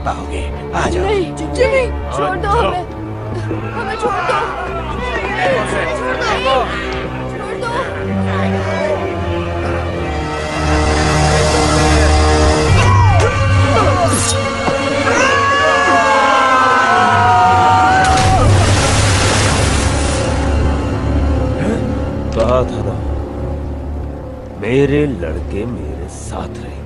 पाओगे। आ जाओ। नहीं जिमी, छोड़ दो हमें, हमें छोड़ दो। छोड़ दो। कहा था ना, मेरे लड़के मेरे साथ रहेंगे।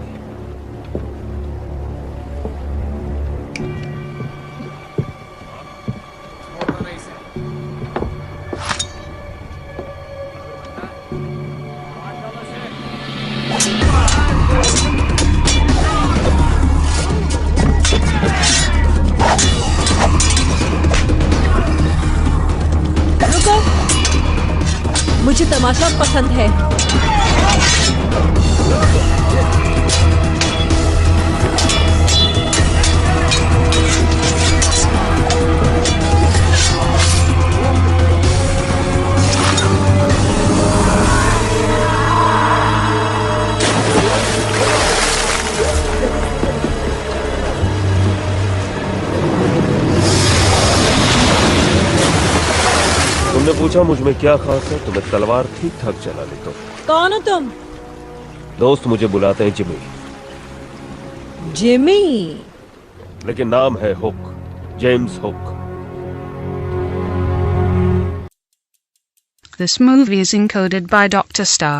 मुझे तमाशा पसंद है। तुमने पूछा मुझ में क्या खास है, तो मैं तलवार ठीक ठाक चला लेता हूँ। कौन हो तुम? दोस्त मुझे बुलाते हैं जिमी। जिमी? लेकिन नाम है hook, James hook. This movie is encoded by Dr. Star.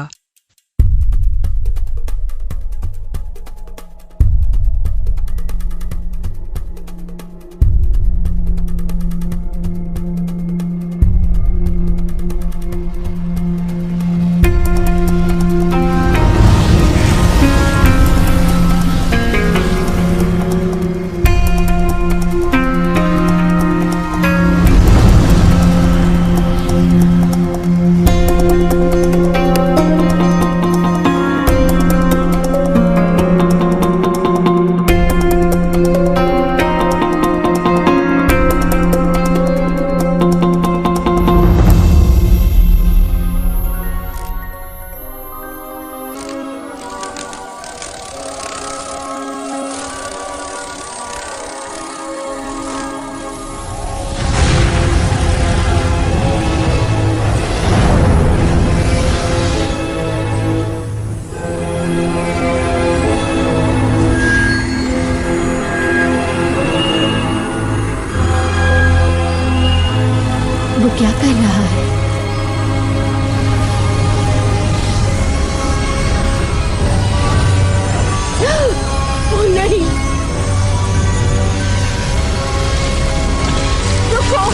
वो क्या कर रहा है? ओ नहीं, रुको।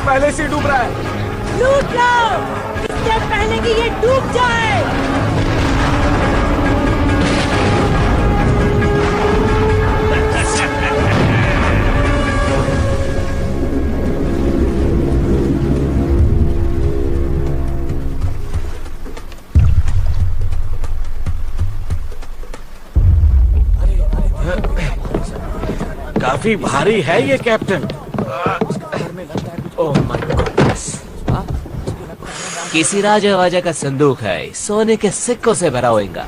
पहले से डूब रहा है। लूट लो इससे पहले कि ये डूब जाए। काफी भारी है ये कैप्टन। Oh my goodness. किसी राजा वाजा का संदूक है, सोने के सिक्कों से भरा होगा।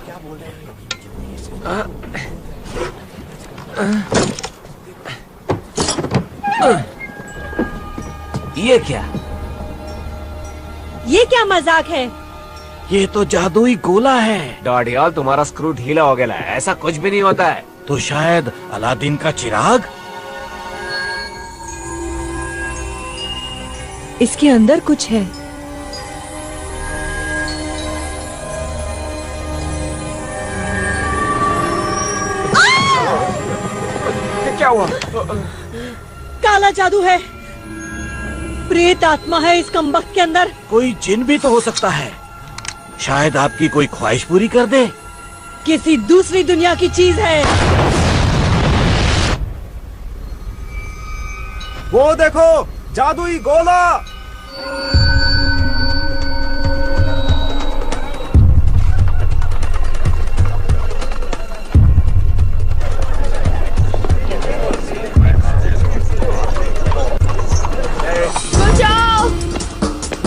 ये क्या? ये क्या मजाक है? ये तो जादुई गोला है। डॉडियल, तुम्हारा स्क्रू ढीला हो गया है। ऐसा कुछ भी नहीं होता है। तो शायद अलादीन का चिराग। इसके अंदर कुछ है। क्या हुआ? काला जादू है। प्रेत आत्मा है इस कमबख्त के अंदर। कोई जिन भी तो हो सकता है। शायद आपकी कोई ख्वाहिश पूरी कर दे। किसी दूसरी दुनिया की चीज है। वो देखो, जादुई गोला।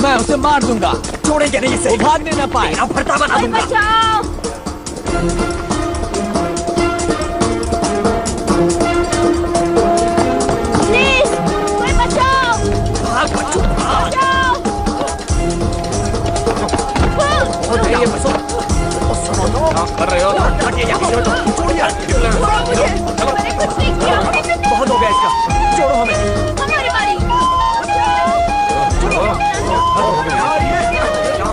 मैं उसे मार दूंगा, छोड़ेंगे नहीं इसे। वो भागने न पाए। अब भरता बना दूंगा। प्लीज कोई बचाओ। भाग बच्चों, भाग। क्या कर रहे हो? बहुत हो गया इसका, छोड़ो हमें। हमारी बारी।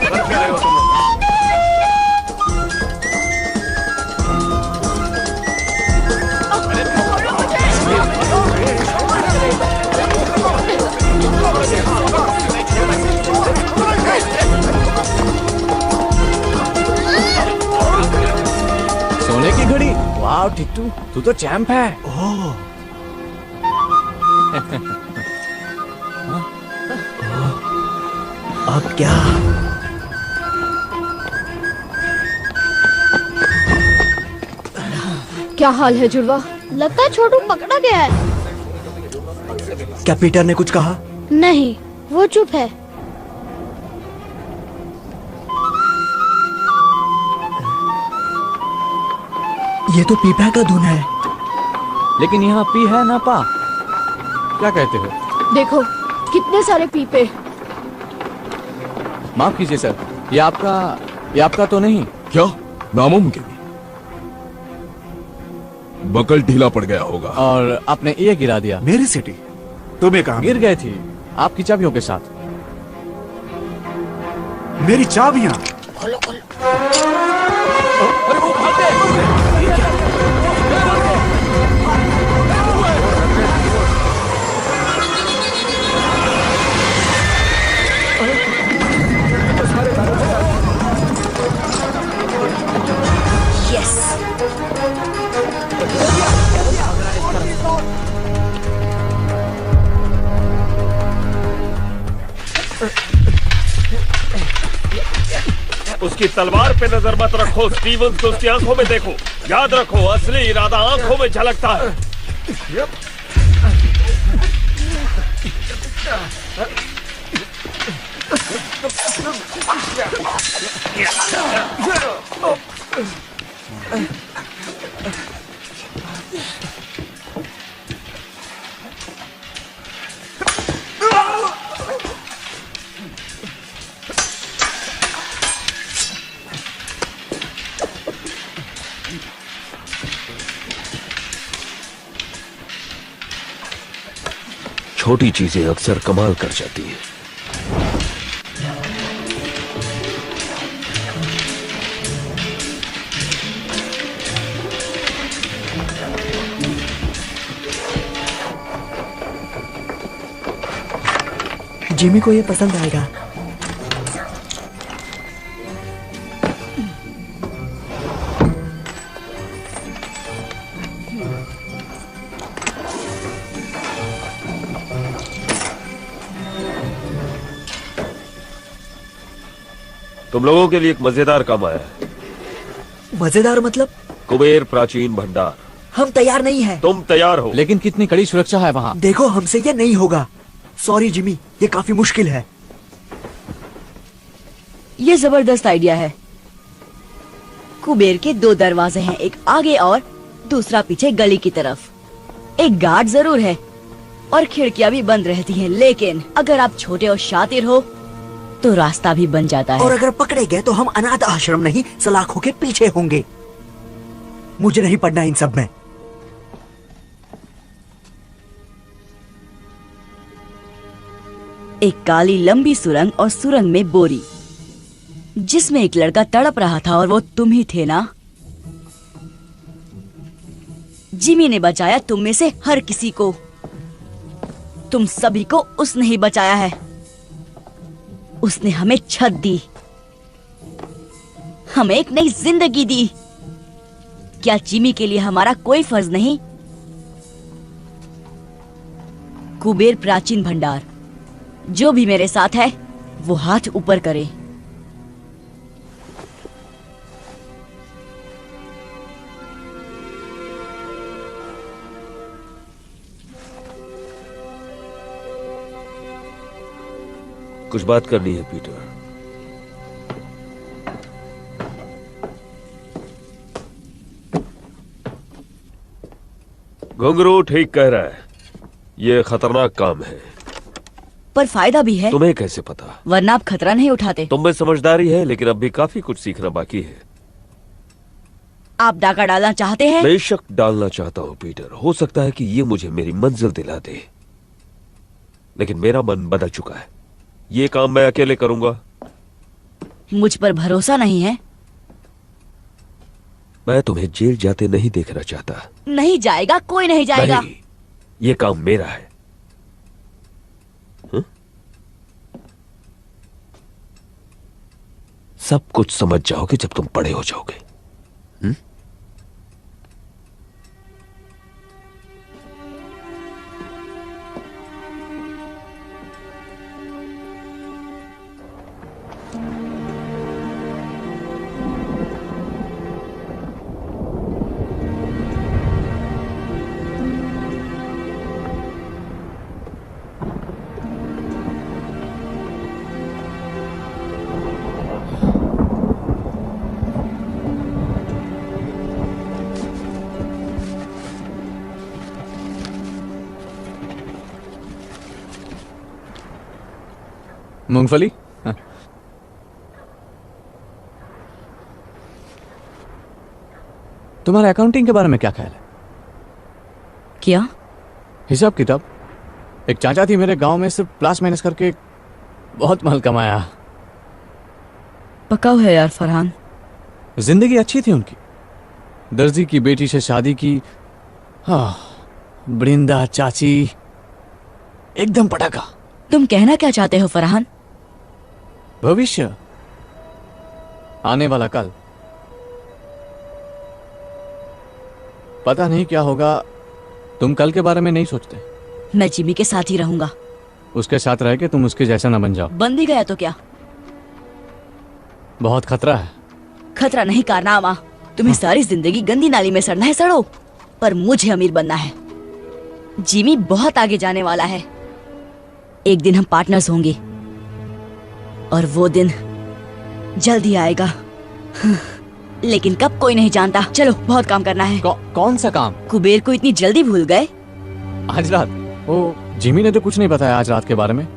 कर क्या रहे हो तुम? सोने की घड़ी। वाह टिट्टू, तू तो चैंप है। अब क्या? क्या हाल है जुड़वा? लगता है छोटू पकड़ा गया है। क्या पीटर ने कुछ कहा? नहीं, वो चुप है। ये तो पीपा का धुन है। लेकिन यहाँ पी है ना पा। क्या कहते हो? देखो कितने सारे पीपे। माफ कीजिए सर, ये आपका तो नहीं? क्या? नामुमकिन। बकल ढीला पड़ गया होगा। और आपने ये गिरा दिया। मेरी सिटी तुम्हें कहा? गिर गई थी आपकी चाबियों के साथ। मेरी चाबियां? उसकी तलवार पे नजर मत रखो स्टीवंस को उसकी आंखों में देखो। याद रखो असली इरादा आंखों में झलकता है। छोटी चीजें अक्सर कमाल कर जाती है। जिमी को ये पसंद आएगा। तुम लोगों के लिए एक मजेदार काम आया है। मजेदार मतलब? कुबेर प्राचीन भंडार। हम तैयार नहीं हैं। तुम तैयार हो? लेकिन कितनी कड़ी सुरक्षा है वहाँ। देखो हमसे ये नहीं होगा। सॉरी जिमी, ये काफी मुश्किल है। ये जबरदस्त आइडिया है। कुबेर के 2 दरवाजे हैं, एक आगे और दूसरा पीछे गली की तरफ। एक गार्ड जरूर है और खिड़कियां भी बंद रहती हैं, लेकिन अगर आप छोटे और शातिर हो तो रास्ता भी बन जाता है। और अगर पकड़े गए तो हम अनाथ आश्रम नहीं, सलाखों के पीछे होंगे। मुझे नहीं पढ़ना इन सब में। एक काली लंबी सुरंग और सुरंग में बोरी, जिसमें एक लड़का तड़प रहा था और वो तुम ही थे ना? जिमी ने बचाया तुम में से हर किसी को। तुम सभी को उसने ही बचाया है। उसने हमें छत दी, हमें एक नई जिंदगी दी। क्या जिमी के लिए हमारा कोई फर्ज नहीं? कुबेर प्राचीन भंडार, जो भी मेरे साथ है वो हाथ ऊपर करे। कुछ बात करनी है पीटर। घुंघरू ठीक कह रहा है, ये खतरनाक काम है। पर फायदा भी है। तुम्हें कैसे पता? वरना आप खतरा नहीं उठाते। तुम में समझदारी है, लेकिन अब भी काफी कुछ सीखना बाकी है। आप डाका डालना चाहते हैं? बेशक डालना चाहता हूं पीटर। हो सकता है कि ये मुझे मेरी मंजिल दिला दे, लेकिन मेरा मन बदल चुका है। ये काम मैं अकेले करूंगा। मुझ पर भरोसा नहीं है? मैं तुम्हें जेल जाते नहीं देखना चाहता। नहीं जाएगा, कोई नहीं जाएगा। नहीं, ये काम मेरा है। हुँ? सब कुछ समझ जाओगे जब तुम बड़े हो जाओगे। हुँ? मूंगफली? हाँ। तुम्हारा अकाउंटिंग के बारे में क्या ख्याल है? क्या? हिसाब किताब। एक चाचा थी मेरे गांव में, सिर्फ प्लस माइनस करके बहुत माल कमाया। पकाओ है यार फरहान। जिंदगी अच्छी थी उनकी। दर्जी की बेटी से शादी की। हाँ, बृंदा चाची, एकदम पटाखा। तुम कहना क्या चाहते हो फरहान? भविष्य, आने वाला कल। पता नहीं क्या होगा। तुम कल के बारे में नहीं सोचते? मैं जिमी के साथ ही रहूंगा। उसके साथ रह के तुम उसके जैसा ना बन जाओ। बन भी गया तो क्या? बहुत खतरा है। खतरा नहीं कारनामा। तुम्हें सारी जिंदगी गंदी नाली में सड़ना है, सड़ो, पर मुझे अमीर बनना है। जिमी बहुत आगे जाने वाला है। एक दिन हम पार्टनर्स होंगे और वो दिन जल्द ही आएगा। लेकिन कब कोई नहीं जानता। चलो, बहुत काम करना है। कौन सा काम? कुबेर को इतनी जल्दी भूल गए? आज रात? ओ, जिमी ने तो कुछ नहीं बताया आज रात के बारे में।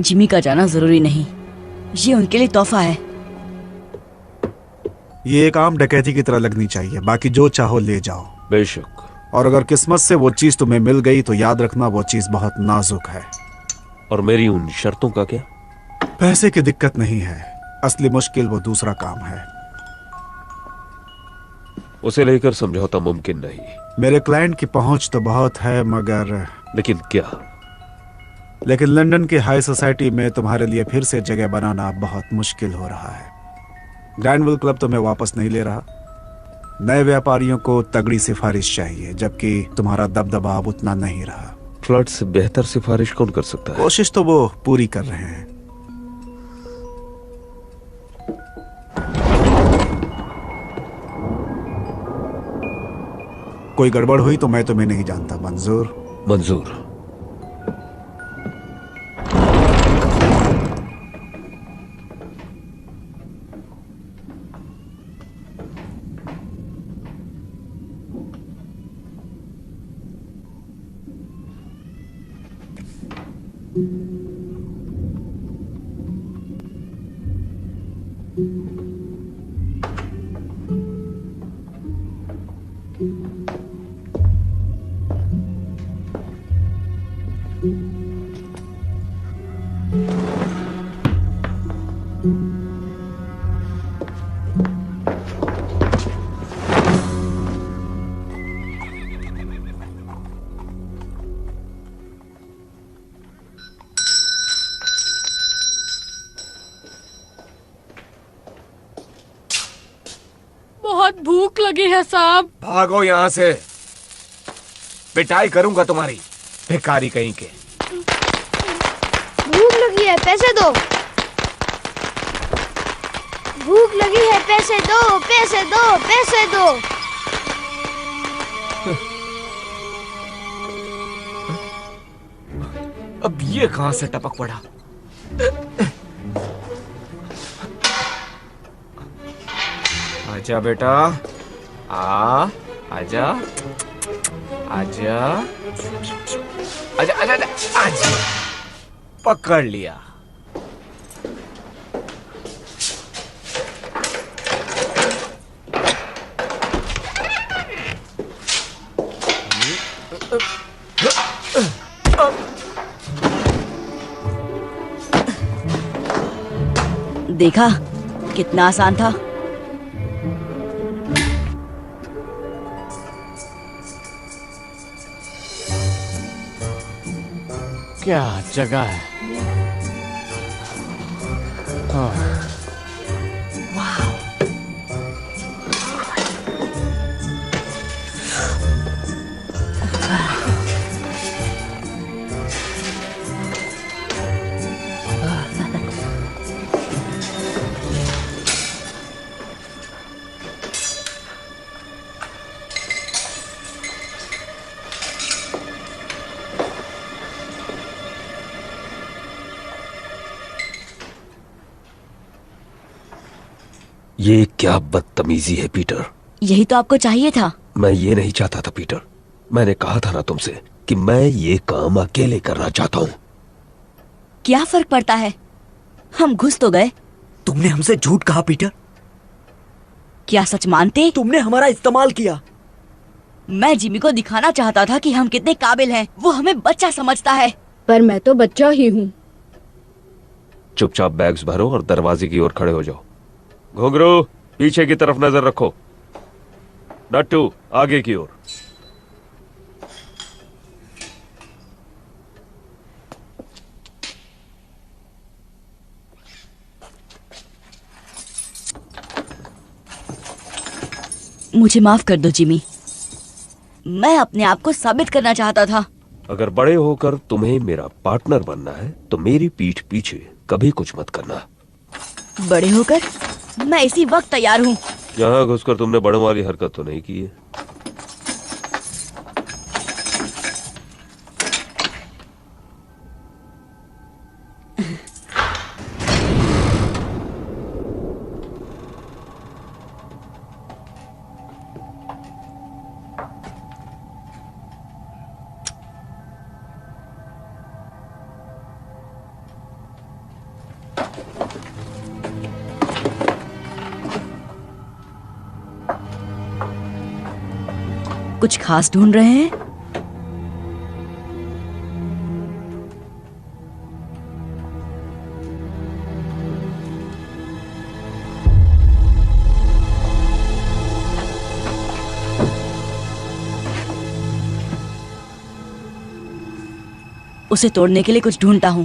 जिमी का जाना जरूरी नहीं, ये उनके लिए तोहफा है। ये एक आम डकैती की तरह लगनी चाहिए। बाकी जो चाहो ले जाओ। बेशक। और अगर किस्मत से वो चीज तुम्हें मिल गई तो याद रखना वो चीज बहुत नाजुक है। और मेरी उन शर्तों का क्या? पैसे की दिक्कत नहीं है, असली मुश्किल वो दूसरा काम है। उसे लेकर समझौता मुमकिन नहीं। मेरे क्लाइंट की पहुंच तो बहुत है, मगर लेकिन क्या? लेकिन लंदन की हाई सोसाइटी में तुम्हारे लिए फिर से जगह बनाना बहुत मुश्किल हो रहा है। ग्रैंडविल क्लब तुम्हें वापस नहीं ले रहा। नए व्यापारियों को तगड़ी सिफारिश चाहिए, जबकि तुम्हारा दबदबा अब उतना नहीं रहा। फ्लड से बेहतर सिफारिश कौन कर सकता है? कोशिश तो वो पूरी कर रहे हैं। कोई गड़बड़ हुई तो मैं तुम्हें नहीं जानता। मंजूर? मंजूर। भूख लगी है साहब। भागो यहाँ से, पिटाई करूंगा तुम्हारी, भिखारी कहीं के। भूख लगी है, पैसे दो। भूख लगी है, पैसे दो, पैसे दो, पैसे दो। अब ये कहां से टपक पड़ा? आजा बेटा, आजा, आजा, आजा, आजा, आजा, पकड़ लिया। देखा कितना आसान था। क्या जगह है। ये क्या बदतमीजी है पीटर। यही तो आपको चाहिए था। मैं ये नहीं चाहता था पीटर। मैंने कहा था ना तुमसे कि मैं ये काम अकेले करना चाहता हूँ। क्या फर्क पड़ता है, हम घुस तो गए। तुमने हमसे झूठ कहा पीटर। क्या सच मानते? तुमने हमारा इस्तेमाल किया। मैं जिमी को दिखाना चाहता था कि हम कितने काबिल हैं। वो हमें बच्चा समझता है। पर मैं तो बच्चा ही हूँ। चुपचाप बैग्स भरो और दरवाजे की ओर खड़े हो जाओ। घुंघरू, पीछे की तरफ नजर रखो। नट्टू, आगे की ओर। मुझे माफ कर दो जिमी, मैं अपने आप को साबित करना चाहता था। अगर बड़े होकर तुम्हें मेरा पार्टनर बनना है तो मेरी पीठ पीछे कभी कुछ मत करना। बड़े होकर मैं इसी वक्त तैयार हूँ। यहाँ घुसकर तुमने बड़ों वाली हरकत तो नहीं की है? कुछ खास ढूंढ रहे हैं? उसे तोड़ने के लिए कुछ ढूंढता हूं।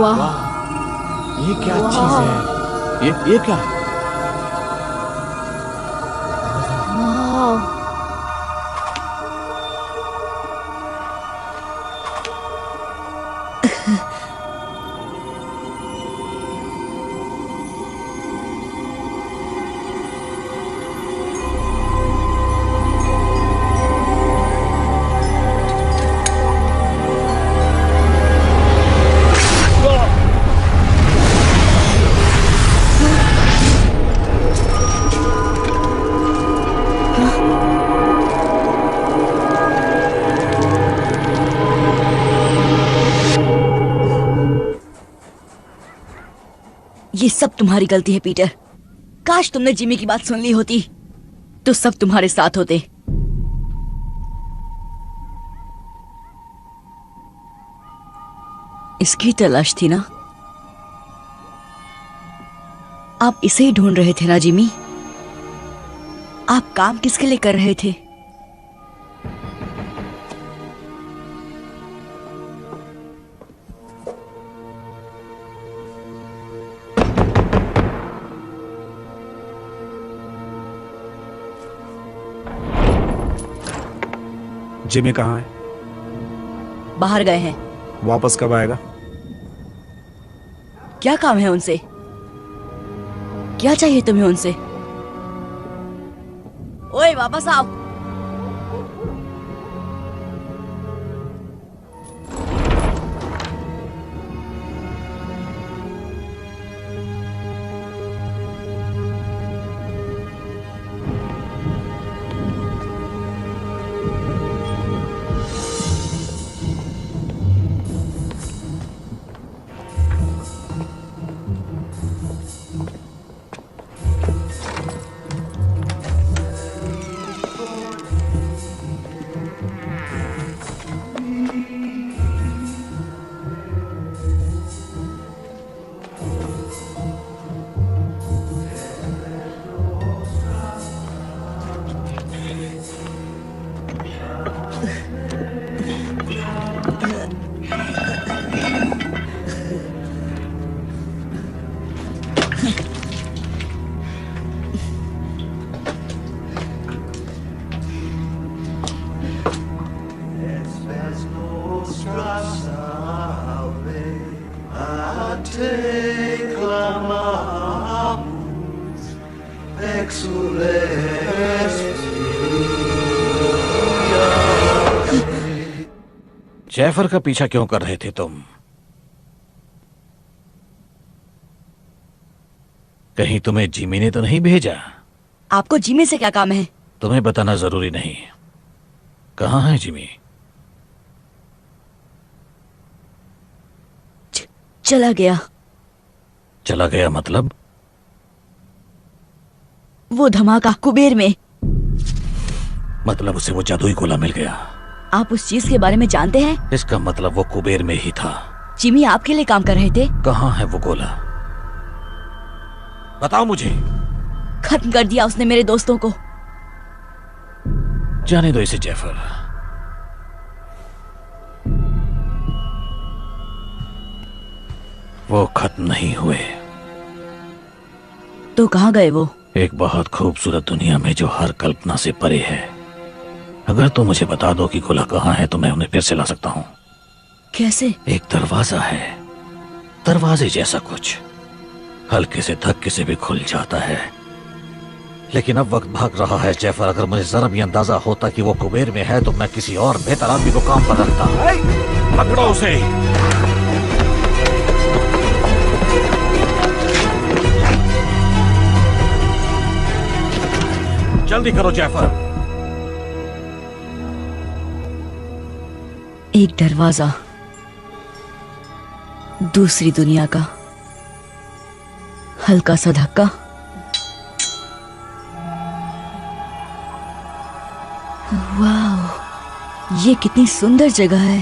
वाह, ये क्या चीज है? ये क्या है? ये सब तुम्हारी गलती है पीटर। काश तुमने जिमी की बात सुन ली होती तो सब तुम्हारे साथ होते। इसकी तलाश थी ना? आप इसे ही ढूंढ रहे थे ना जिमी? आप काम किसके लिए कर रहे थे? जिमी कहाँ है? बाहर गए हैं। वापस कब आएगा? क्या काम है उनसे? क्या चाहिए तुम्हें उनसे? ओए वापस आओ। जैफर का पीछा क्यों कर रहे थे तुम? कहीं तुम्हें जिमी ने तो नहीं भेजा? आपको जिमी से क्या काम है? तुम्हें बताना जरूरी नहीं। कहाँ है जिमी? चला गया। चला गया मतलब? वो धमाका कुबेर में। मतलब उसे वो जादुई गोला मिल गया। आप उस चीज के बारे में जानते हैं? इसका मतलब वो कुबेर में ही था। जिमी आपके लिए काम कर रहे थे। कहाँ है वो गोला? बताओ मुझे। खत्म कर दिया उसने मेरे दोस्तों को। जाने दो इसे जैफर। वो खत्म नहीं हुए। तो कहाँ गए वो? एक बहुत खूबसूरत दुनिया में जो हर कल्पना से परे है। अगर तुम मुझे बता दो कि गोला कहाँ है तो मैं उन्हें फिर से ला सकता हूँ। कैसे? एक दरवाजा है, दरवाजे जैसा कुछ, हल्के से धक्के से भी खुल जाता है। लेकिन अब वक्त भाग रहा है जैफर। अगर मुझे जरा भी अंदाजा होता कि वो कुबेर में है तो मैं किसी और बेहतर आदमी को काम पर रखता। पकड़ो उसे। जल्दी करो जैफर। एक दरवाजा, दूसरी दुनिया का, हल्का सा धक्का। वाह, ये कितनी सुंदर जगह है।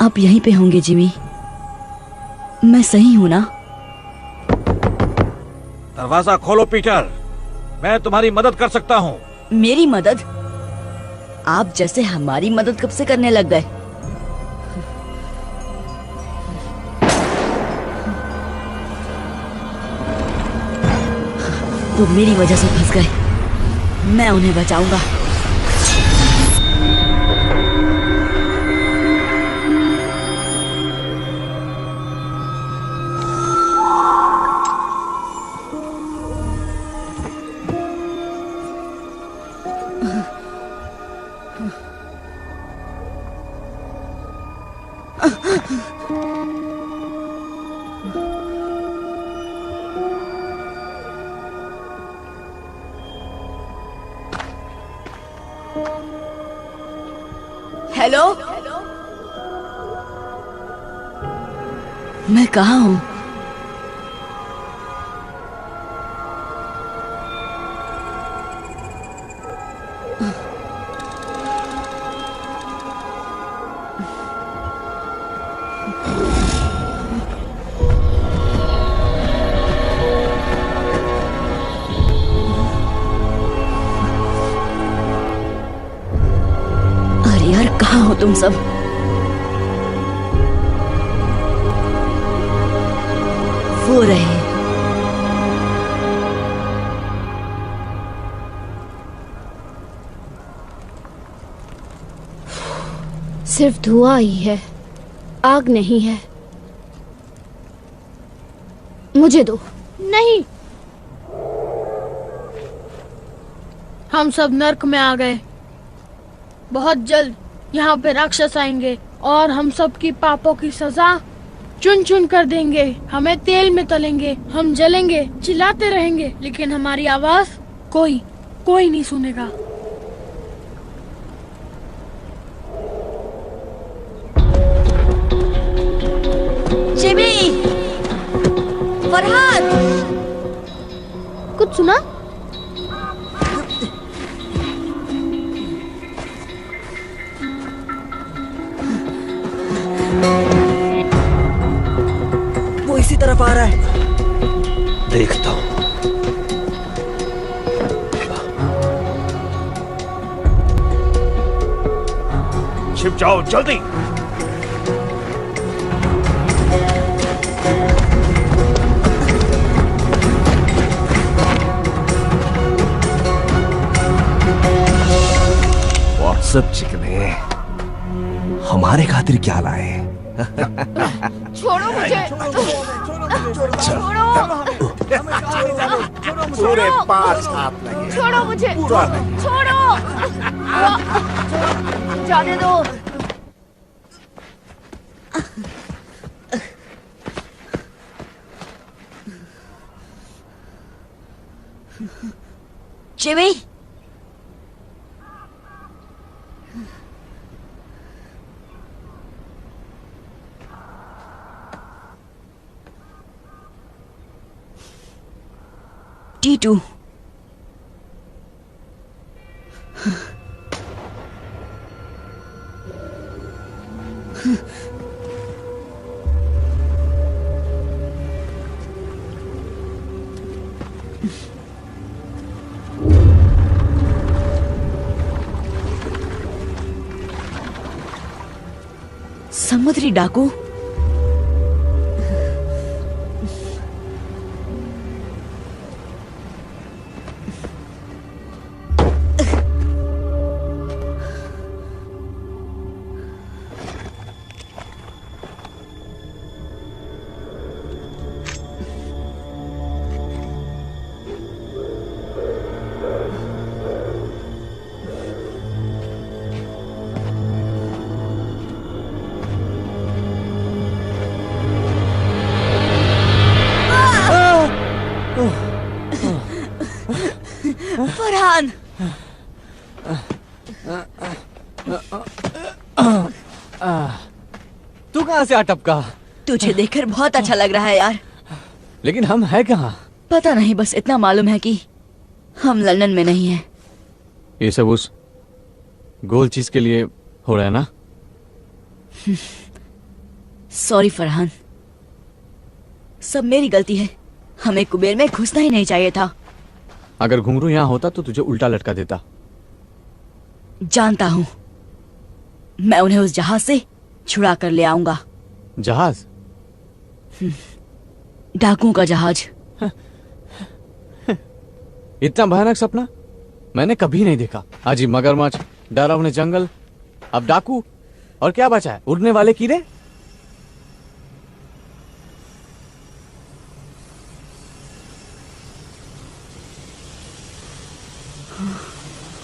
आप यहीं पे होंगे जिमी? मैं सही हूं ना? दरवाजा खोलो पीटर, मैं तुम्हारी मदद कर सकता हूँ। मेरी मदद? आप जैसे हमारी मदद कब से करने लग गए? वो मेरी वजह से फंस गए। मैं उन्हें बचाऊंगा। हेलो, मैं कहाँ हूँ? अरे यार, कहाँ हो तुम सब? वो रहे। सिर्फ धुआं ही है, आग नहीं है। मुझे दो। नहीं, हम सब नर्क में आ गए। बहुत जल्द यहाँ पे राक्षस आएंगे और हम सब की पापों की सजा चुन चुन कर देंगे। हमें तेल में तलेंगे, हम जलेंगे, चिल्लाते रहेंगे, लेकिन हमारी आवाज कोई नहीं सुनेगा। जिमी, फरहान, कुछ सुना? वो इसी तरफ आ रहा है। देखता हूँ। छिप जाओ जल्दी। व्हाट्सएप चिकने हमारे खातिर क्या लाए? छोड़ो मुझे, छोड़ो, पूरे 5 हाथ लगे। छोड़ो मुझे, छोड़ो, जाने दो। Jimmy, T2। समुद्री डाकू। फरहान, तू कहाँ से आ टपका? तुझे देखकर बहुत अच्छा लग रहा है यार। लेकिन हम है कहाँ? पता नहीं, बस इतना मालूम है कि हम लंदन में नहीं हैं। ये सब उस गोल चीज के लिए हो रहा है ना? सॉरी फरहान, सब मेरी गलती है। हमें कुबेर में घुसना ही नहीं चाहिए था। अगर घुंघरू यहाँ होता तो तुझे उल्टा लटका देता। जानता हूं, मैं उन्हें उस जहाज से छुड़ा कर ले आऊंगा। जहाज? डाकुओं का जहाज। इतना भयानक सपना मैंने कभी नहीं देखा। अजीब मगरमच्छ, डरावने जंगल, अब डाकू, और क्या बचा है? उड़ने वाले कीड़े।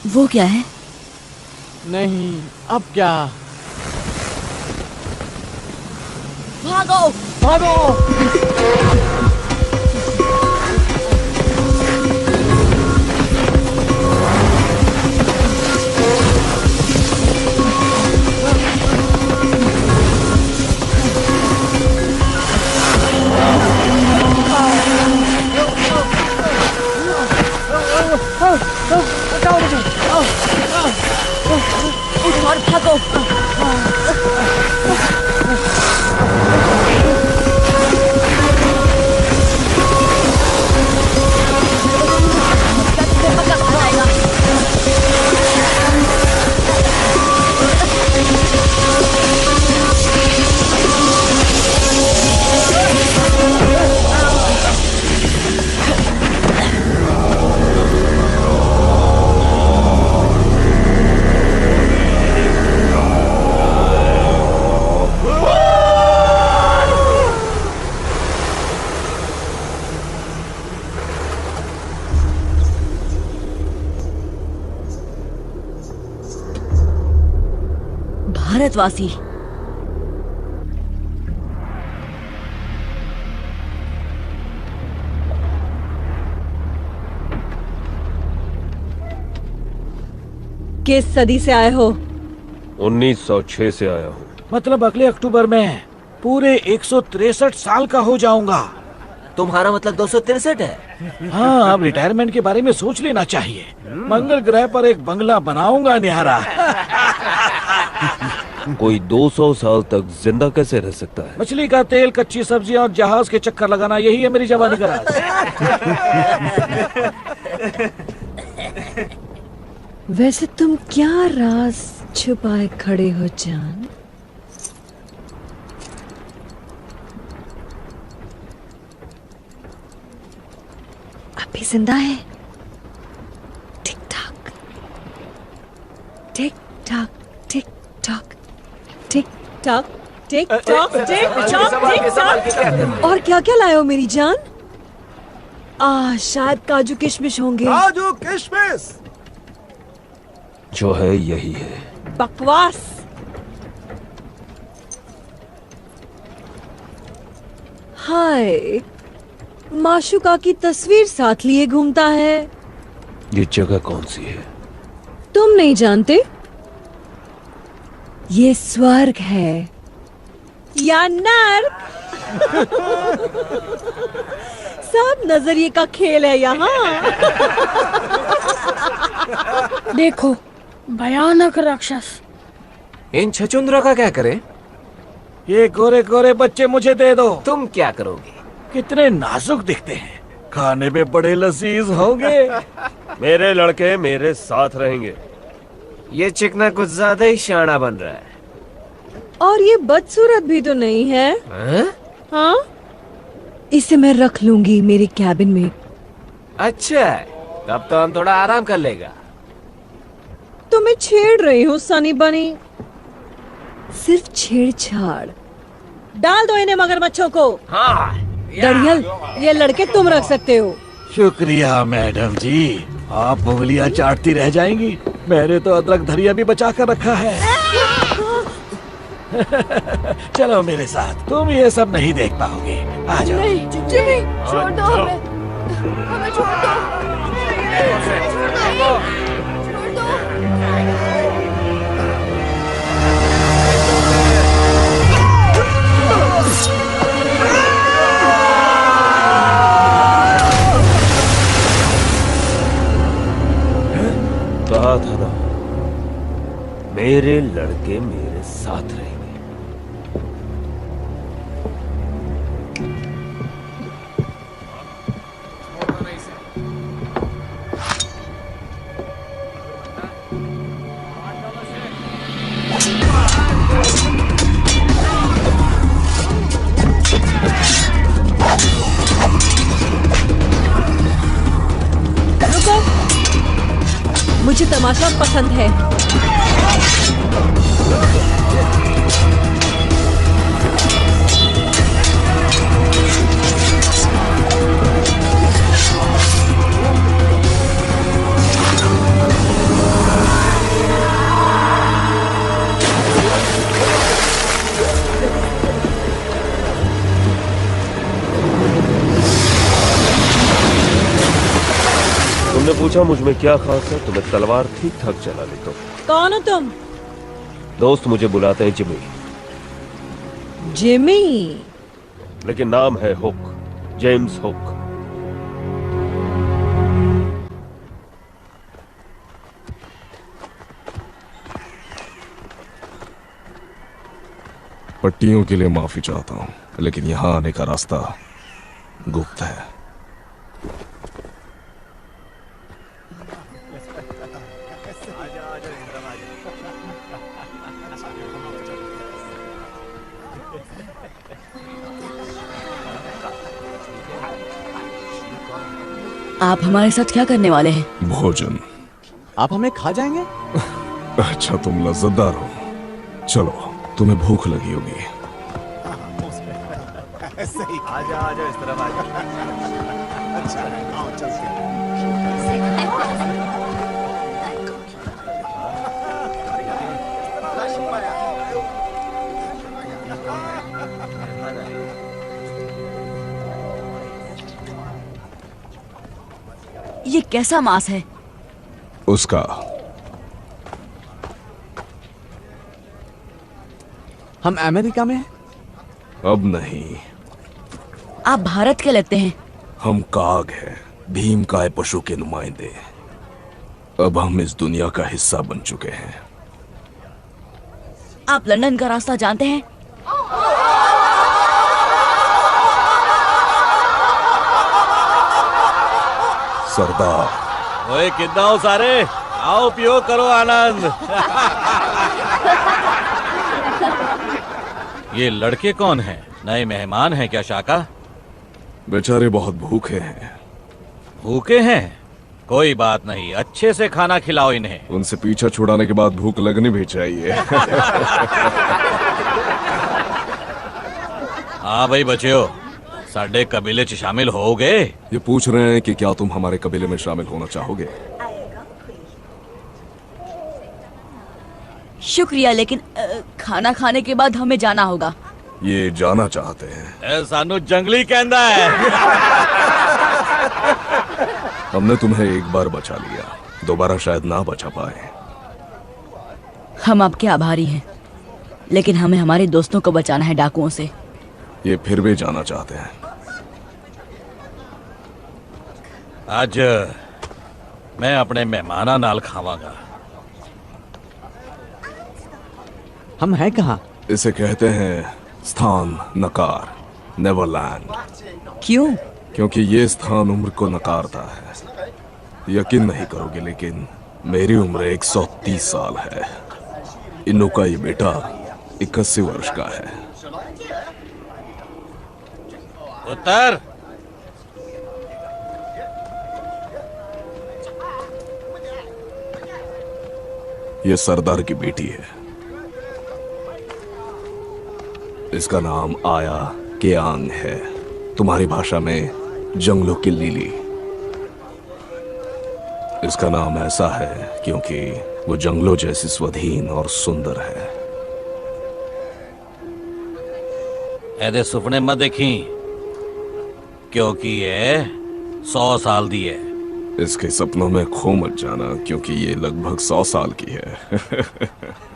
वो क्या है? नहीं, अब क्या? भागो, भागो! भारतवासी। किस सदी से आए हो? 1906 से आया हूँ। मतलब अगले अक्टूबर में पूरे 163 साल का हो जाऊंगा। तुम्हारा मतलब 263 है? हाँ, अब रिटायरमेंट के बारे में सोच लेना चाहिए। मंगल ग्रह पर एक बंगला बनाऊंगा न्यारा। कोई 200 साल तक जिंदा कैसे रह सकता है? मछली का तेल, कच्ची सब्जियां और जहाज के चक्कर लगाना, यही है मेरी जवानी का राज। वैसे तुम क्या राज छुपाए खड़े हो जान? अभी जिंदा है? Tick tock tick tock tick tock tick tock tick tock tick tock tick tock. और क्या क्या लाए हो मेरी जान? शायद काजू किशमिश होंगे। काजू किशमिश जो है यही है। बकवास। हाय, माशुका की तस्वीर साथ लिए घूमता है। ये जगह कौन सी है? तुम नहीं जानते? ये स्वर्ग है या नर्क। सब नजरिए का खेल है यहाँ। देखो, भयानक राक्षस। इन छचुंद्रों का क्या करें? ये गोरे गोरे बच्चे मुझे दे दो। तुम क्या करोगे? कितने नाजुक दिखते हैं, खाने में बड़े लजीज होंगे। मेरे लड़के मेरे साथ रहेंगे। ये चिकना कुछ ज्यादा ही शाना बन रहा है। और ये बदसूरत भी तो नहीं है। हाँ? इसे मैं रख लूंगी मेरे कैबिन में। अच्छा, तब तो हम थोड़ा आराम कर लेगा। तो मैं छेड़ रही हूँ सनी बनी। सिर्फ छेड़छाड़। डाल दो इन्हें मगरमच्छों को। हाँ। दरियल, ये लड़के तुम रख सकते हो। शुक्रिया मैडम जी, आप उंगलियां चाटती रह जाएंगी। मैंने तो अदरक धरिया भी बचा कर रखा है। चलो मेरे साथ, तुम ये सब नहीं देख पाओगे। आ जाओ। नहीं, जिमी, छोड़ दो हमें। हमें छोड़ दो। छोड़ दो। कहा था ना, मेरे लड़के मेरे साथ रहेंगे। रुको, मुझे तमाशा पसंद है। तुमने पूछा मुझ में क्या खास है, तो मैं तलवार ठीक ठाक चला लेता हूँ। कौन हो तुम? दोस्त मुझे बुलाते हैं जिमी। जिमी? लेकिन नाम है हुक, जेम्स हुक। पट्टियों के लिए माफी चाहता हूँ, लेकिन यहाँ आने का रास्ता गुप्त है। आप हमारे साथ क्या करने वाले हैं? भोजन। आप हमें खा जाएंगे? अच्छा, तुम लज्जतदार हो। चलो, तुम्हें भूख लगी होगी। आजा आजा, इस तरफ आजा। अच्छा, आओ चलते हैं। कैसा मांस है? उसका। हम अमेरिका में हैं? अब नहीं। आप भारत के लगते हैं। हम काग हैं, भीम काय पशु के नुमाइंदे। अब हम इस दुनिया का हिस्सा बन चुके हैं। आप लंदन का रास्ता जानते हैं? सरदार। ओए कितना हो सारे, आओ पियो करो आनंद। ये लड़के कौन हैं? नए मेहमान हैं क्या शाका? बेचारे बहुत भूखे हैं। भूखे हैं? कोई बात नहीं, अच्छे से खाना खिलाओ इन्हें। उनसे पीछा छुड़ाने के बाद भूख लगनी भी चाहिए। हाँ भाई बच्चों, साडे कबीले च शामिल हो गए? ये पूछ रहे हैं कि क्या तुम हमारे कबीले में शामिल होना चाहोगे? शुक्रिया, लेकिन खाना खाने के बाद हमें जाना होगा। ये जाना चाहते हैं। सानू जंगली कहंदा है। हमने तुम्हें एक बार बचा लिया, दोबारा शायद ना बचा पाए। हम आपके आभारी हैं, लेकिन हमें हमारे दोस्तों को बचाना है डाकुओं से। ये फिर भी जाना चाहते हैं। आज मैं अपने मेहमाना नाल खावांगा। हम हैं कहाँ? इसे कहते हैं स्थान नकार, नेवरलैंड। क्यों? क्योंकि ये स्थान उम्र को नकारता है। यकीन नहीं करोगे, लेकिन मेरी उम्र 130 साल है। इन्नू का ये बेटा 81 वर्ष का है। उत्तर। ये सरदार की बेटी है। इसका नाम आया केआंग है, तुम्हारी भाषा में जंगलों की लिली। इसका नाम ऐसा है क्योंकि वो जंगलों जैसी स्वाधीन और सुंदर है। ऐदे सुपने मत देखी, क्योंकि ये 100 साल दी है। इसके सपनों में खो मत जाना, क्योंकि ये लगभग 100 साल की है।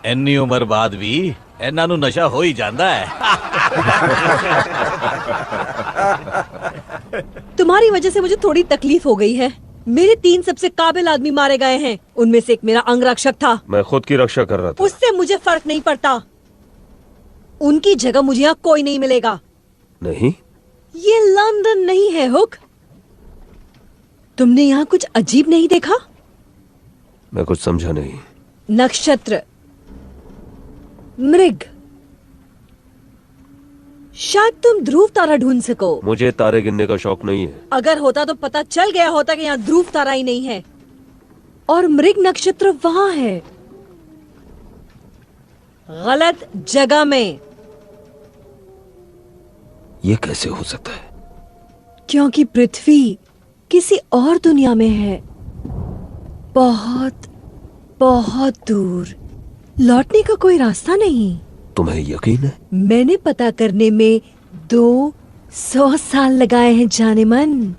इन्नी उम्र बाद भी इन्हां नू नशा हो ही जाता है। तुम्हारी वजह से मुझे थोड़ी तकलीफ हो गई है। मेरे 3 सबसे काबिल आदमी मारे गए हैं, उनमें से एक मेरा अंगरक्षक था। मैं खुद की रक्षा कर रहा था। उससे मुझे फर्क नहीं पड़ता। उनकी जगह मुझे यहाँ कोई नहीं मिलेगा। नहीं, ये लंदन नहीं है हुक। तुमने यहाँ कुछ अजीब नहीं देखा? मैं कुछ समझा नहीं। नक्षत्र, मृग, शायद तुम ध्रुव तारा ढूंढ सको। मुझे तारे गिनने का शौक नहीं है। अगर होता तो पता चल गया होता कि यहाँ ध्रुव तारा ही नहीं है, और मृग नक्षत्र वहां है, गलत जगह में। ये कैसे हो सकता है? क्योंकि पृथ्वी किसी और दुनिया में है, बहुत बहुत दूर। लौटने का कोई रास्ता नहीं। तुम्हें यकीन है? मैंने पता करने में 200 साल लगाए हैं जाने मन।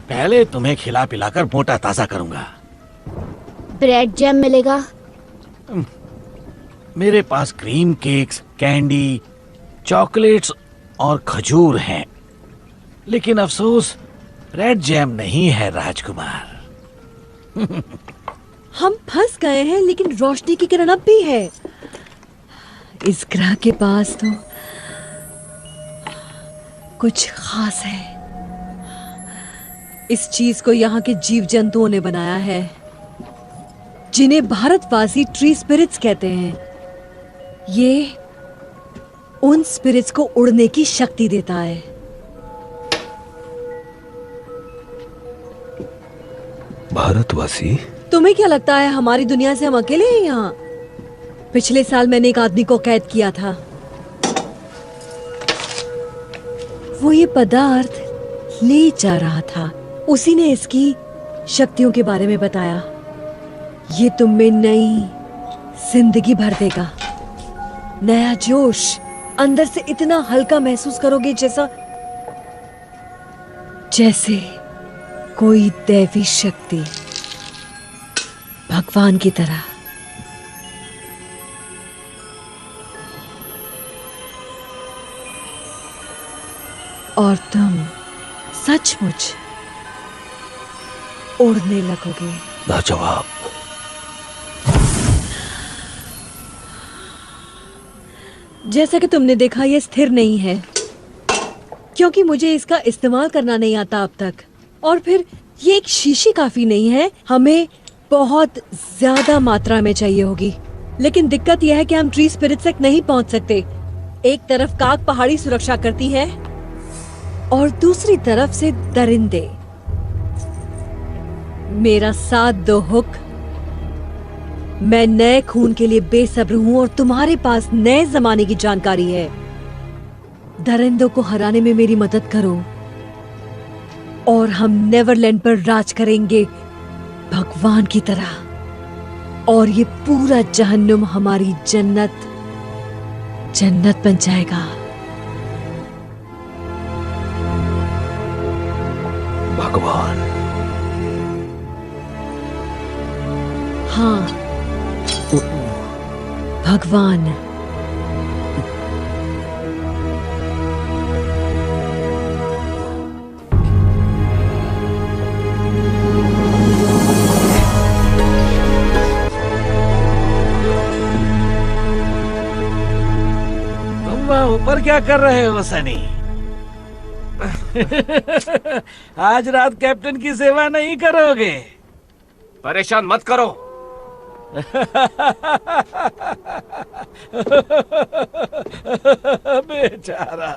पहले तुम्हें खिला पिलाकर मोटा ताजा करूंगा। ब्रेड जैम मिलेगा? मेरे पास क्रीम केक्स, कैंडी, चॉकलेट्स और खजूर हैं, लेकिन अफसोस रेड जैम नहीं है राजकुमार। हम फंस गए हैं, लेकिन रोशनी की किरण अब भी है। इस ग्रह के पास तो कुछ खास है। इस चीज को यहाँ के जीव जंतुओं ने बनाया है, जिन्हें भारतवासी ट्री स्पिरिट्स कहते हैं। ये उन स्पिरिट्स को उड़ने की शक्ति देता है। भारतवासी? तुम्हें क्या लगता है हमारी दुनिया से हम अकेले हैं यहाँ? पिछले साल मैंने एक आदमी को कैद किया था। वो ये पदार्थ ले जा रहा था। उसी ने इसकी शक्तियों के बारे में बताया। ये तुम में नई जिंदगी भर देगा, नया जोश। अंदर से इतना हल्का महसूस करोगे जैसे कोई दैवी शक्ति, भगवान की तरह। और तुम सचमुच उड़ने लगोगे। लाजवाब। जैसा कि तुमने देखा, ये स्थिर नहीं है क्योंकि मुझे इसका इस्तेमाल करना नहीं आता अब तक। और फिर ये एक शीशी काफी नहीं है, हमें बहुत ज्यादा मात्रा में चाहिए होगी। लेकिन दिक्कत यह है कि हम ट्री स्पिरिट्स तक नहीं पहुंच सकते। एक तरफ काग पहाड़ी सुरक्षा करती है और दूसरी तरफ से दरिंदे। मेरा साथ दो हुक। मैं नए खून के लिए बेसब्र हूं और तुम्हारे पास नए जमाने की जानकारी है। दरिंदों को हराने में मेरी मदद करो और हम नेवरलैंड पर राज करेंगे भगवान की तरह। और ये पूरा जहन्नुम हमारी जन्नत बन जाएगा। भगवान। हाँ, भगवान। तुम वहां ऊपर क्या कर रहे हो सनी? आज रात कैप्टन की सेवा नहीं करोगे? परेशान मत करो। बेचारा।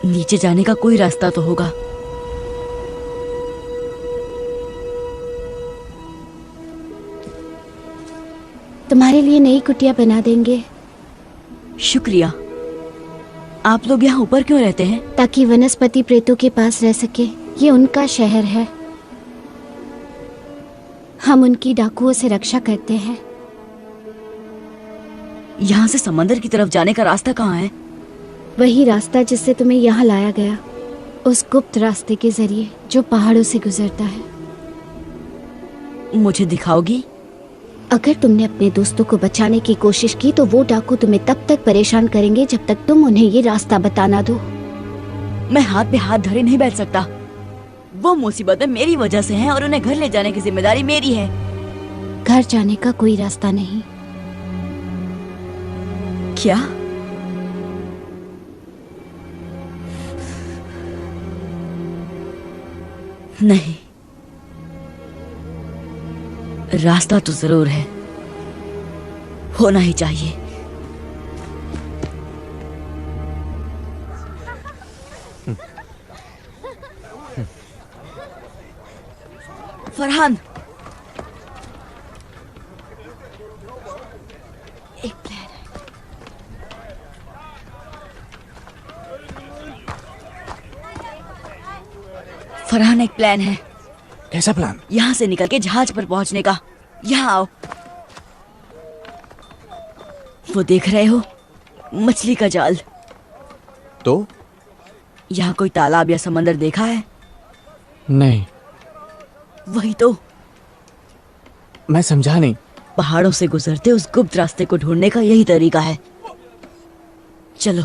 नीचे जाने का कोई रास्ता तो होगा। तुम्हारे लिए नई कुटिया बना देंगे। शुक्रिया। आप लोग यहाँ ऊपर क्यों रहते हैं? ताकि वनस्पति प्रेतों के पास रह सके। ये उनका शहर है, हम उनकी डाकुओं से रक्षा करते हैं। यहाँ से समंदर की तरफ जाने का रास्ता कहाँ है? वही रास्ता जिससे तुम्हें यहाँ लाया गया, उस गुप्त रास्ते के जरिए जो पहाड़ों से गुजरता है। मुझे दिखाओगी? अगर तुमने अपने दोस्तों को बचाने की कोशिश की तो वो डाकू तुम्हें तब तक परेशान करेंगे जब तक तुम उन्हें ये रास्ता बताना दो। मैं हाथ पे हाथ धरे नहीं बैठ सकता। वो मुसीबतें मेरी वजह से हैं और उन्हें घर ले जाने की जिम्मेदारी मेरी है। घर जाने का कोई रास्ता नहीं। क्या? नहीं, रास्ता तो जरूर है, होना ही चाहिए। फरहान, एक प्लान है। फरहान, एक प्लान है। कैसा प्लान? यहाँ से निकल के जहाज पर पहुंचने का। यहाँ आओ। वो देख रहे हो? मछली का जाल। तो यहाँ कोई तालाब या समंदर देखा है? नहीं। वही तो। मैं समझा नहीं। पहाड़ों से गुजरते उस गुप्त रास्ते को ढूंढने का यही तरीका है। चलो।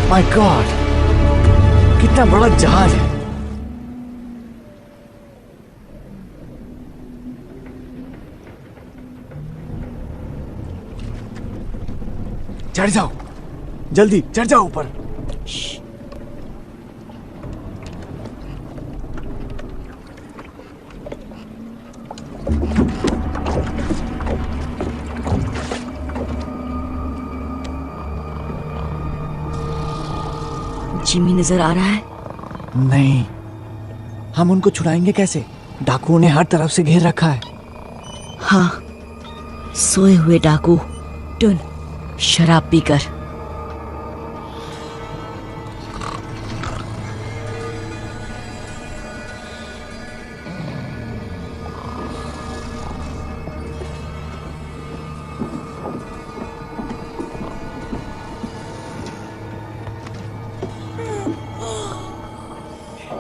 माय गॉड, कितना बड़ा जहाज है। चढ़ जाओ, जल्दी चढ़ जाओ ऊपर। जिमी नजर आ रहा है? नहीं, हम उनको छुड़ाएंगे कैसे? डाकुओं ने हर तरफ से घेर रखा है। हाँ, सोए हुए डाकू। टुन, शराब पीकर।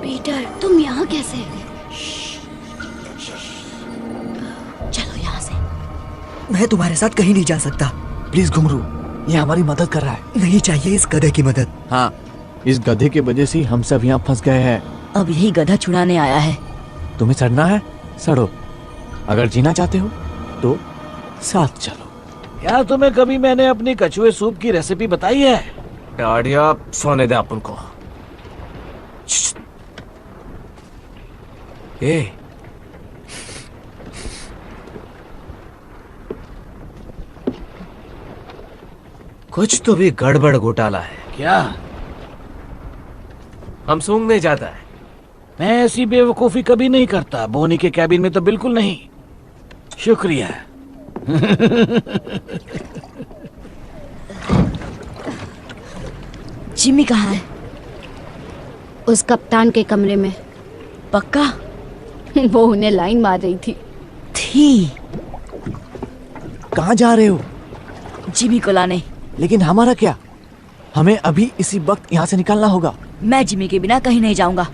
पीटर, तुम यहाँ कैसे? चलो यहाँ से। मैं तुम्हारे साथ कहीं नहीं जा सकता। प्लीज घुंघरू, ये हमारी मदद कर रहा है। नहीं चाहिए इस गधे की मदद। हाँ, इस गधे की वजह से हम सब यहाँ फंस गए हैं। अब यही गधा छुड़ाने आया है। तुम्हें सड़ना है? सड़ो। अगर जीना चाहते हो तो साथ चलो। क्या तुम्हें कभी मैंने अपनी कछुए सूप की रेसिपी बताई है? डाडिया, सोने दे अपन को। ए, कुछ तो भी गड़बड़ घोटाला है। क्या? हम सूंघने जाता है। मैं ऐसी बेवकूफी कभी नहीं करता। बोनी के कैबिन में तो बिल्कुल नहीं। शुक्रिया। जिमी कहाँ है? उस कप्तान के कमरे में। पक्का? वो उन्हें लाइन मार रही थी। कहाँ जा रहे हो? जिमी को लाने। लेकिन हमारा क्या? हमें अभी इसी वक्त यहाँ से निकलना होगा। मैं जिमी के बिना कहीं नहीं जाऊंगा।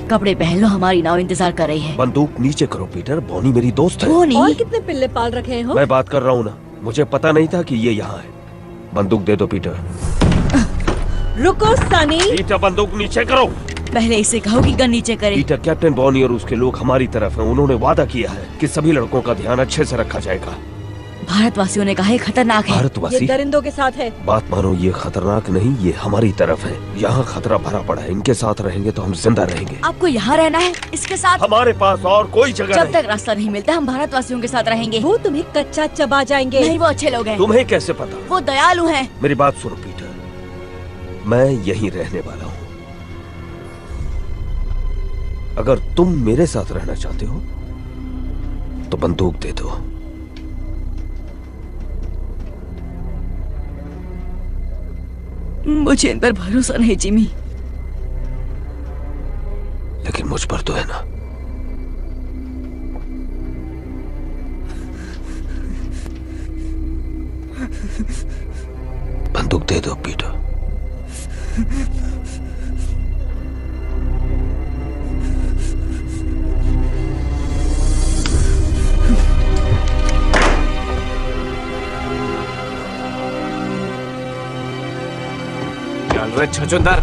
कपड़े पहन लो, हमारी नाव इंतजार कर रही है। बंदूक नीचे करो पीटर, बोनी मेरी दोस्त है। बोनी? और कितने पिल्ले पाल रखे हैं? मैं बात कर रहा हूँ ना, मुझे पता नहीं था कि ये यहाँ है। बंदूक दे दो पीटर। रुको सनी। पीटर बंदूक नीचे करो। पहले इसे कहो कि गन नीचे करे। पीटर, कैप्टन बॉनी और उसके लोग हमारी तरफ हैं। उन्होंने वादा किया है कि सभी लड़कों का ध्यान अच्छे से रखा जाएगा। भारतवासियों ने कहा है खतरनाक है। भारतवासी? ये दरिंदों के साथ है। बात मानो, ये खतरनाक नहीं, ये हमारी तरफ है। यहाँ खतरा भरा पड़ा है। इनके साथ रहेंगे तो हम जिंदा रहेंगे। आपको यहाँ रहना है इसके साथ? हमारे पास और कोई जगह जब नहीं। तक रास्ता नहीं मिलता हम भारतवासियों के साथ रहेंगे। वो तुम्हें कच्चा चबा जाएंगे। नहीं, वो अच्छे लोग हैं। तुम्हें कैसे पता? वो दयालु हैं। मेरी बात सुनो पीटर, मैं यहीं रहने वाला हूँ। अगर तुम मेरे साथ रहना चाहते हो तो बंदूक दे दो। मुझे इन पर भरोसा नहीं जिमी। लेकिन मुझ पर तो है ना। बंदूक दे दो पीटर। चल रे छछूंदर,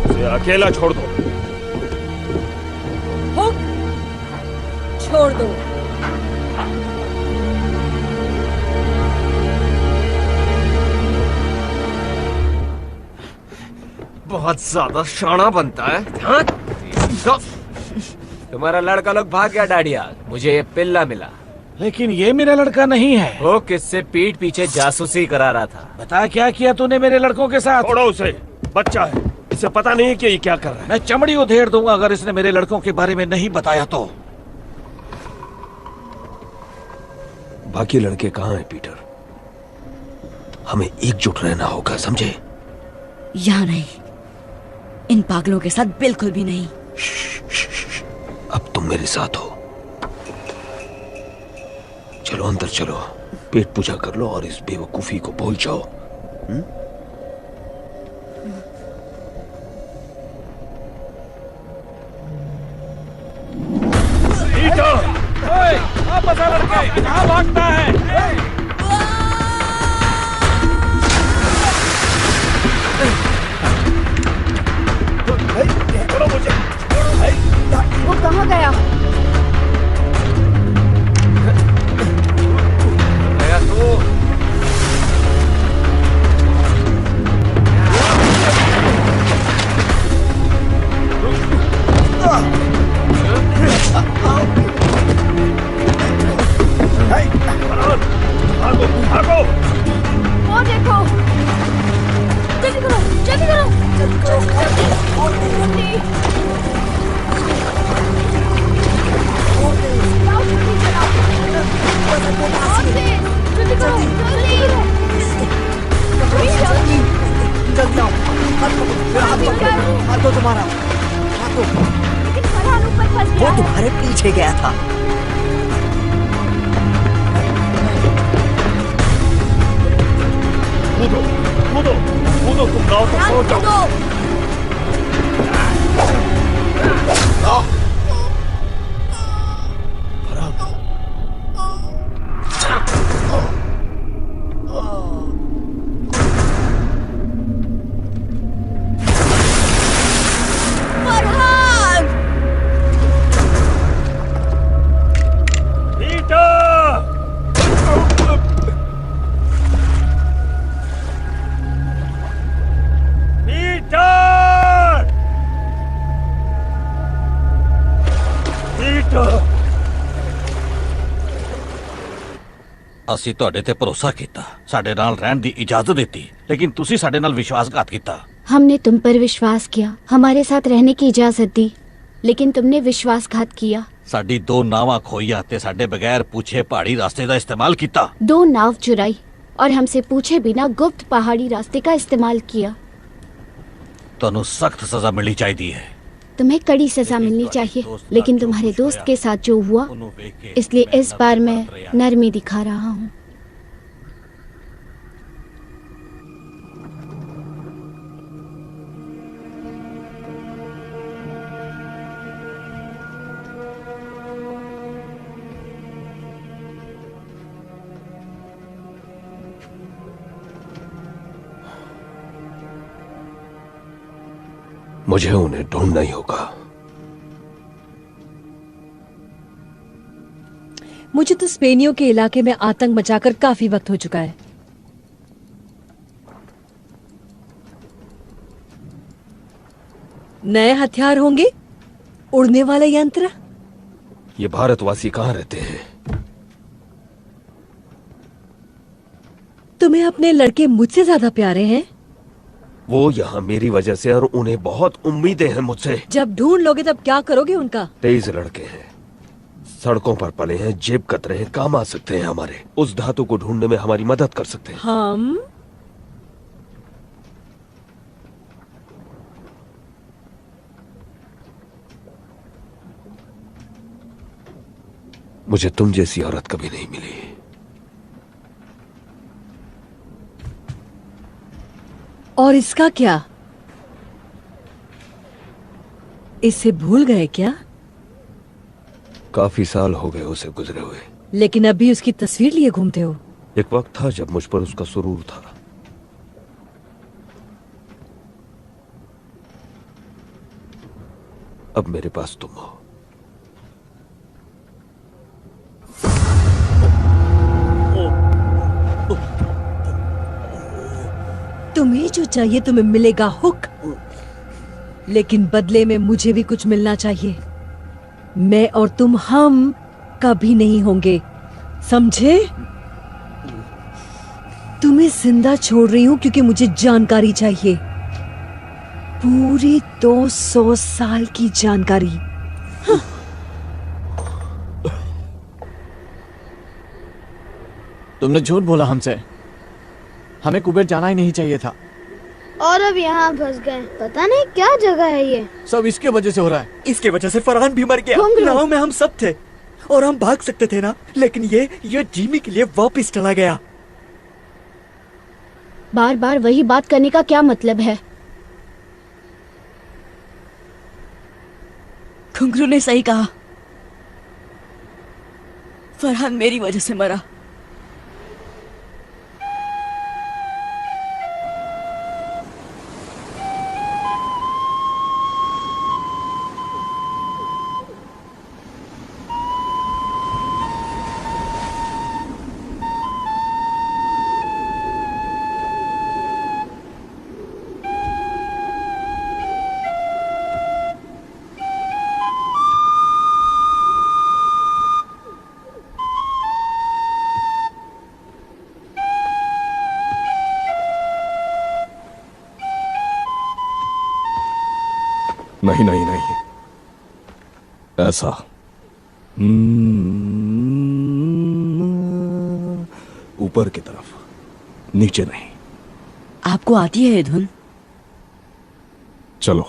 उसे अकेला छोड़ दो। हुक, छोड़ दो। बहुत ज्यादा शाना बनता है। हाँ? तुम्हारा लड़का लोग भाग गया डाडिया। मुझे ये पिल्ला मिला। लेकिन ये मेरा लड़का नहीं है। वो किससे पीठ पीछे जासूसी करा रहा था। बता क्या किया तूने मेरे लड़कों के साथ? छोड़ो उसे, बच्चा है, इसे पता नहीं कि ये क्या कर रहा है। मैं चमड़ी उधेड़ दूंगा अगर इसने मेरे लड़कों के बारे में नहीं बताया तो। बाकी लड़के कहाँ हैं पीटर? हमें एकजुट रहना होगा, समझे? यहाँ नहीं, इन पागलों के साथ बिल्कुल भी नहीं। अब तुम मेरे साथ हो। चलो अंदर चलो, पेट पूजा कर लो और इस बेवकूफी को भूल जाओ। वापस आ लड़के, कहाँ भागता है? वो कहाँ गया? गया तू। भागो भागो। वो देखो, जल्दी करो, जल्दी करो, जल्दी करो, जल्दी। जल्दी करो, जल्दी। जल्दी आओ, हाथ पकड़ो, मेरा हाथ पकड़ो, हाथ दो तुम्हारा, हाथ दो। वो तुम्हारे पीछे गया था। कूदो कूदो कूदो, तुम गांव तक पहुंच जाओ। ਅਸੀਂ ਤੁਹਾਡੇ ਤੇ ਭਰੋਸਾ ਕੀਤਾ, ਸਾਡੇ ਨਾਲ ਰਹਿਣ ਦੀ इजाजत ਦਿੱਤੀ, लेकिन ਤੁਸੀਂ ਸਾਡੇ ਨਾਲ विश्वासघात ਕੀਤਾ। हमने तुम पर विश्वास किया, हमारे साथ रहने की इजाजत दी, लेकिन तुमने विश्वासघात किया। ਸਾਡੀ ਦੋ ਨਾਵਾਂ ਖੋਈਆਂ ਤੇ ਸਾਡੇ ਬਗੈਰ पूछे पहाड़ी रास्ते का इस्तेमाल ਕੀਤਾ। 2 नाव चुराई और हमसे पूछे बिना गुप्त पहाड़ी रास्ते का इस्तेमाल किया। ਤੁਹਾਨੂੰ सख्त सजा मिलनी चाहिए है। तुम्हें कड़ी सजा मिलनी चाहिए, लेकिन तुम्हारे दोस्त के साथ जो हुआ, इसलिए इस बार मैं नरमी दिखा रहा हूँ। मुझे उन्हें ढूंढना ही होगा। मुझे तो स्पेनियों के इलाके में आतंक मचाकर काफी वक्त हो चुका है। नए हथियार होंगे, उड़ने वाले यंत्र। ये भारतवासी कहाँ रहते हैं? तुम्हें अपने लड़के मुझसे ज्यादा प्यारे हैं? वो यहाँ मेरी वजह से, और उन्हें बहुत उम्मीदें हैं मुझसे। जब ढूंढ लोगे तब क्या करोगे उनका? तेज लड़के हैं, सड़कों पर पले हैं, जेब कतरे हैं, काम आ सकते हैं हमारे। उस धातु को ढूंढने में हमारी मदद कर सकते हैं। हम? मुझे तुम जैसी औरत कभी नहीं मिली। और इसका क्या? इसे भूल गए क्या? काफी साल हो गए उसे गुजरे हुए। लेकिन अभी उसकी तस्वीर लिए घूमते हो। एक वक्त था जब मुझ पर उसका सुरूर था। अब मेरे पास तुम हो। तुम्हें जो चाहिए तुम्हें मिलेगा हुक, लेकिन बदले में मुझे भी कुछ मिलना चाहिए। मैं और तुम हम कभी नहीं होंगे, समझे? तुम्हें जिंदा छोड़ रही हूं क्योंकि मुझे जानकारी चाहिए, पूरी 200 साल की जानकारी। हाँ। तुमने झूठ बोला हमसे। हमें कुबेर जाना ही नहीं चाहिए था। और अब यहाँ फंस गए। पता नहीं क्या जगह है ये। सब इसके वजह से हो रहा है। इसके वजह से फरहान भी मर गया। नाव में हम सब थे और हम भाग सकते थे ना, लेकिन ये जिमी के लिए वापस चला गया। बार बार वही बात करने का क्या मतलब है? घुंघरू ने सही कहा, फरहान मेरी वजह से मरा। नहीं नहीं नहीं, ऐसा ऊपर की तरफ, नीचे नहीं। आपको आती है ये धुन? चलो।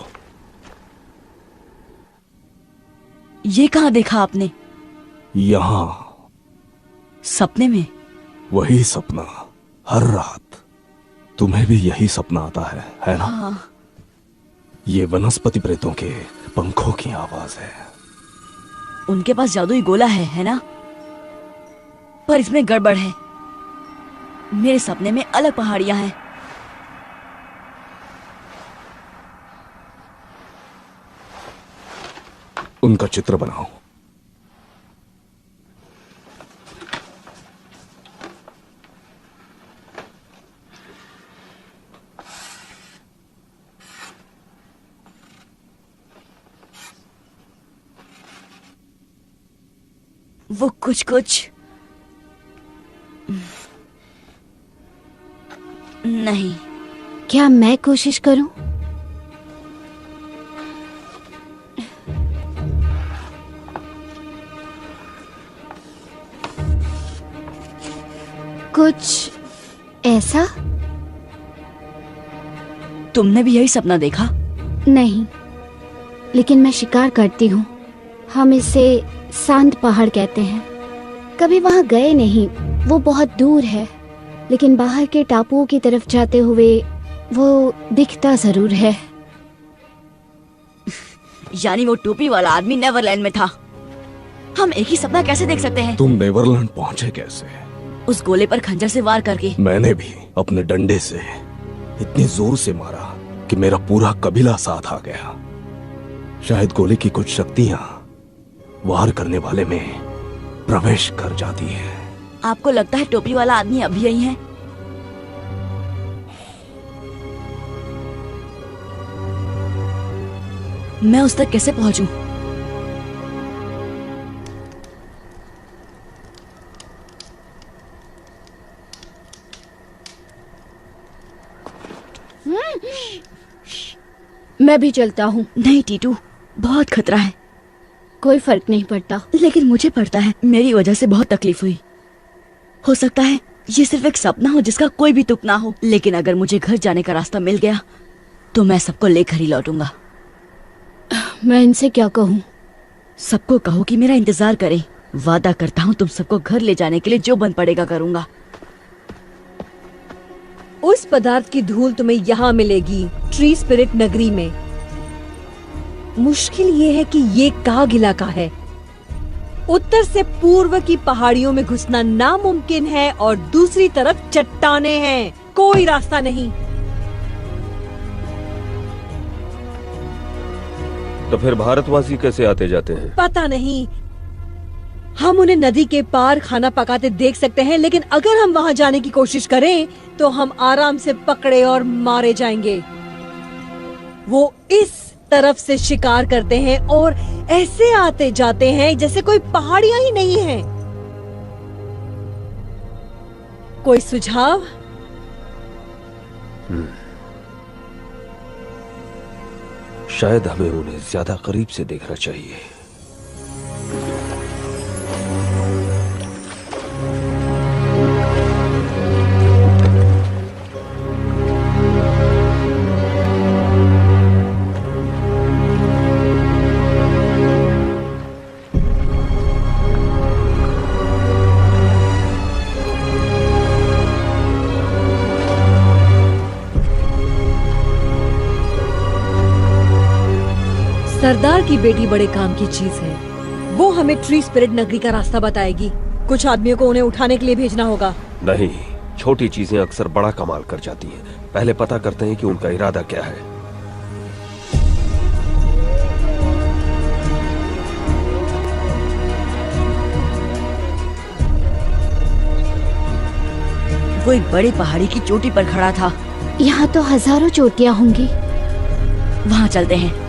ये कहाँ देखा आपने? यहां, सपने में? वही सपना, हर रात तुम्हें भी यही सपना आता है ना? हाँ। ये वनस्पति प्रेतों के पंखों की आवाज है। उनके पास जादुई गोला है ना? पर इसमें गड़बड़ है। मेरे सपने में अलग पहाड़ियां हैं। उनका चित्र बनाओ। वो कुछ कुछ नहीं। क्या मैं कोशिश करूं? कुछ ऐसा? तुमने भी यही सपना देखा? नहीं, लेकिन मैं शिकार करती हूँ। हम इसे शांत पहाड़ कहते हैं। कभी वहां गए नहीं, वो बहुत दूर है, लेकिन बाहर के टापुओं की तरफ जाते हुए वो दिखता जरूर है। यानी वो टोपी वाला आदमी नेवरलैंड में था। हम एक ही सपना कैसे देख सकते हैं? तुम नेवरलैंड पहुंचे कैसे? उस गोले पर खंजर से वार करके। मैंने भी अपने डंडे से इतनी जोर से मारा कि मेरा पूरा कबीला साथ आ गया। शायद गोली की कुछ शक्तियां वार करने वाले में प्रवेश कर जाती है। आपको लगता है टोपी वाला आदमी अभी यही है? मैं उस तक कैसे पहुंचूं? मैं भी चलता हूँ। नहीं टीटू, बहुत खतरा है। कोई फर्क नहीं पड़ता। लेकिन मुझे पड़ता है। मेरी वजह से बहुत तकलीफ हुई। हो सकता है ये सिर्फ एक सपना हो जिसका कोई भी तुक ना हो, लेकिन अगर मुझे घर जाने का रास्ता मिल गया तो मैं सबको लेकर ही लौटूंगा। मैं इनसे क्या कहूँ? सबको कहो कि मेरा इंतजार करें। वादा करता हूँ तुम सबको घर ले जाने के लिए जो बन पड़ेगा करूंगा। उस पदार्थ की धूल तुम्हें यहाँ मिलेगी, ट्री स्पिरिट नगरी में। मुश्किल ये है कि ये काग इलाका है। उत्तर से पूर्व की पहाड़ियों में घुसना नामुमकिन है और दूसरी तरफ चट्टाने हैं। कोई रास्ता नहीं। तो फिर भारतवासी कैसे आते जाते हैं? पता नहीं। हम उन्हें नदी के पार खाना पकाते देख सकते हैं, लेकिन अगर हम वहां जाने की कोशिश करें तो हम आराम से पकड़े और मारे जाएंगे। वो इस तरफ से शिकार करते हैं और ऐसे आते जाते हैं जैसे कोई पहाड़ियां ही नहीं हैं। कोई सुझाव? शायद हमें उन्हें ज्यादा करीब से देखना चाहिए। सरदार की बेटी बड़े काम की चीज है। वो हमें ट्री स्पिरिट नगरी का रास्ता बताएगी। कुछ आदमियों को उन्हें उठाने के लिए भेजना होगा। नहीं, छोटी चीजें अक्सर बड़ा कमाल कर जाती हैं। पहले पता करते हैं कि उनका इरादा क्या है। वो एक बड़ी पहाड़ी की चोटी पर खड़ा था। यहाँ तो हजारों चोटियाँ होंगी। वहाँ चलते हैं।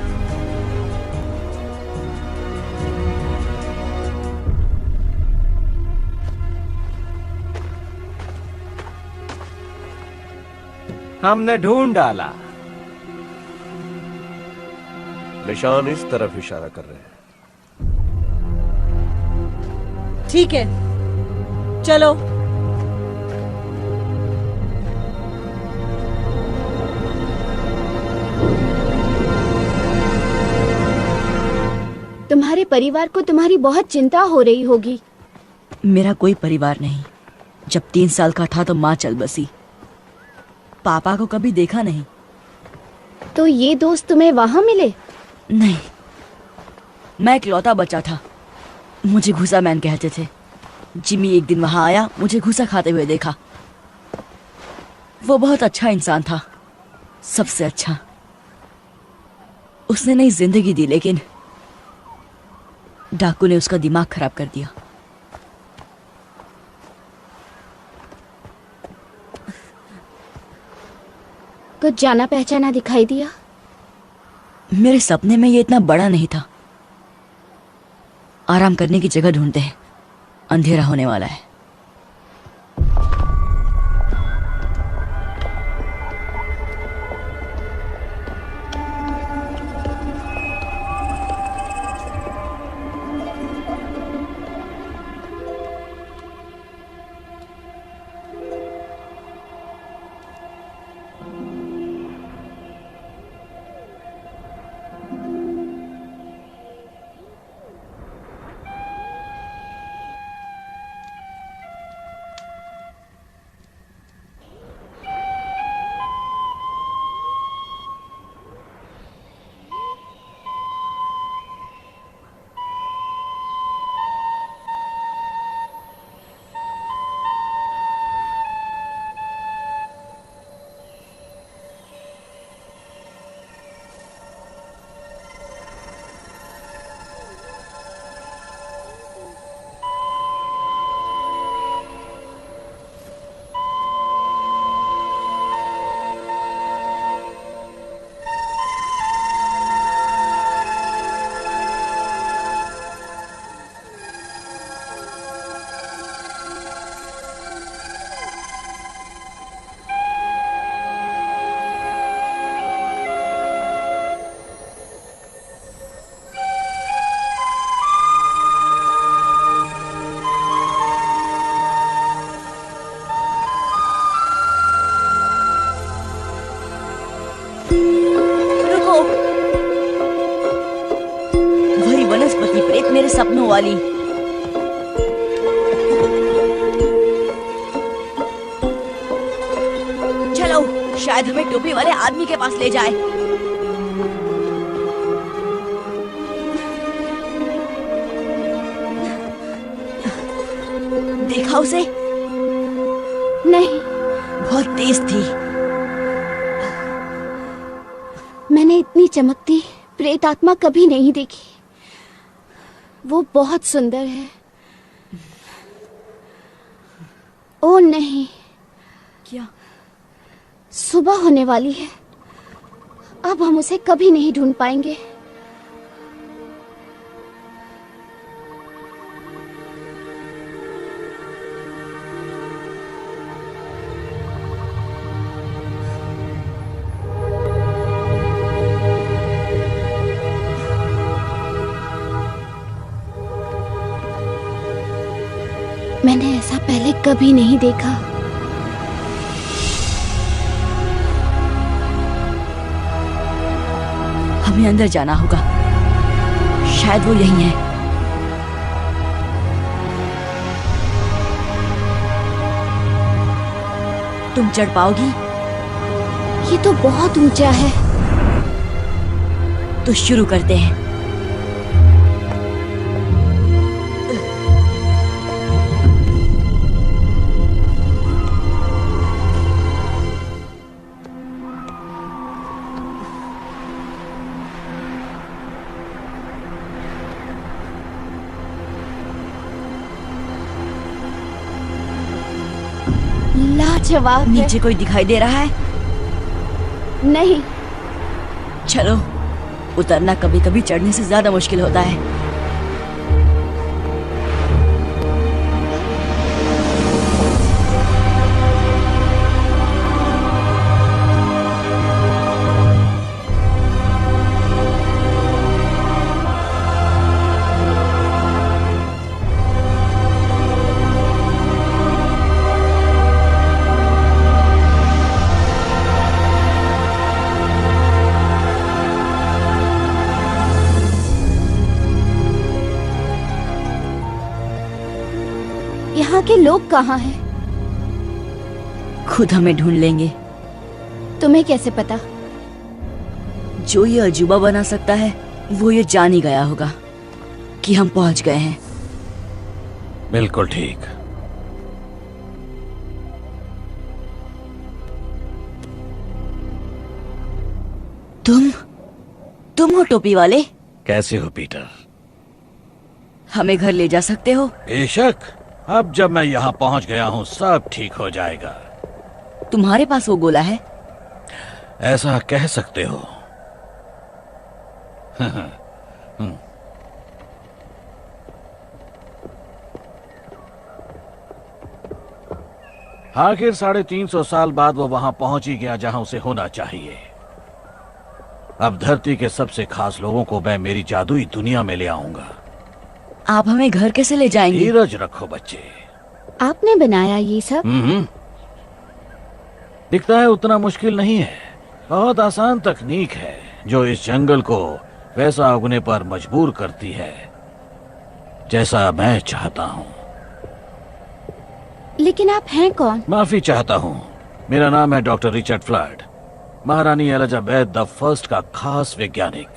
हमने ढूंढ डाला। निशान इस तरफ इशारा कर रहे हैं। ठीक है, चलो। तुम्हारे परिवार को तुम्हारी बहुत चिंता हो रही होगी। मेरा कोई परिवार नहीं। जब 3 साल का था तो माँ चल बसी। पापा को कभी देखा नहीं। तो ये दोस्त तुम्हें वहाँ मिले? नहीं, मैं इकलौता बच्चा था। मुझे घुसा मैन कहते थे। जिमी एक दिन वहां आया, मुझे घुसा खाते हुए देखा। वो बहुत अच्छा इंसान था, सबसे अच्छा। उसने नई जिंदगी दी, लेकिन डाकू ने उसका दिमाग खराब कर दिया। कुछ जाना पहचाना दिखाई दिया? मेरे सपने में ये इतना बड़ा नहीं था। आराम करने की जगह ढूंढते हैं, अंधेरा होने वाला है। मेरे सपनों वाली। चलो, शायद हमें टोपी वाले आदमी के पास ले जाए। देखा उसे? नहीं, बहुत तेज थी। मैंने इतनी चमकती प्रेत आत्मा कभी नहीं देखी। वो बहुत सुंदर है। ओ नहीं, क्या? सुबह होने वाली है। अब हम उसे कभी नहीं ढूंढ पाएंगे। मैंने ऐसा पहले कभी नहीं देखा। हमें अंदर जाना होगा, शायद वो यहीं है। तुम चढ़ पाओगी? ये तो बहुत ऊंचा है। तो शुरू करते हैं। लाजवाब है। नीचे कोई दिखाई दे रहा है? नहीं। चलो, उतरना कभी कभी चढ़ने से ज्यादा मुश्किल होता है। यहाँ के लोग कहाँ हैं? खुद हमें ढूंढ लेंगे। तुम्हें कैसे पता? जो ये अजूबा बना सकता है वो ये जान ही गया होगा कि हम पहुंच गए हैं। बिल्कुल ठीक। तुम हो टोपी वाले? कैसे हो पीटर? हमें घर ले जा सकते हो? बेशक। अब जब मैं यहाँ पहुँच गया हूँ सब ठीक हो जाएगा। तुम्हारे पास वो गोला है? ऐसा कह सकते हो। आखिर 350 साल बाद वो वहां पहुंच ही गया जहां उसे होना चाहिए। अब धरती के सबसे खास लोगों को मैं मेरी जादुई दुनिया में ले आऊंगा। आप हमें घर कैसे ले जाएंगे? धीरज रखो बच्चे। आपने बनाया ये सब? दिखता है उतना मुश्किल नहीं है। बहुत आसान तकनीक है जो इस जंगल को वैसा उगने पर मजबूर करती है जैसा मैं चाहता हूँ। लेकिन आप हैं कौन? माफी चाहता हूँ। मेरा नाम है डॉक्टर रिचर्ड फ्लड, महारानी एलिजाबेथ द फर्स्ट का खास वैज्ञानिक।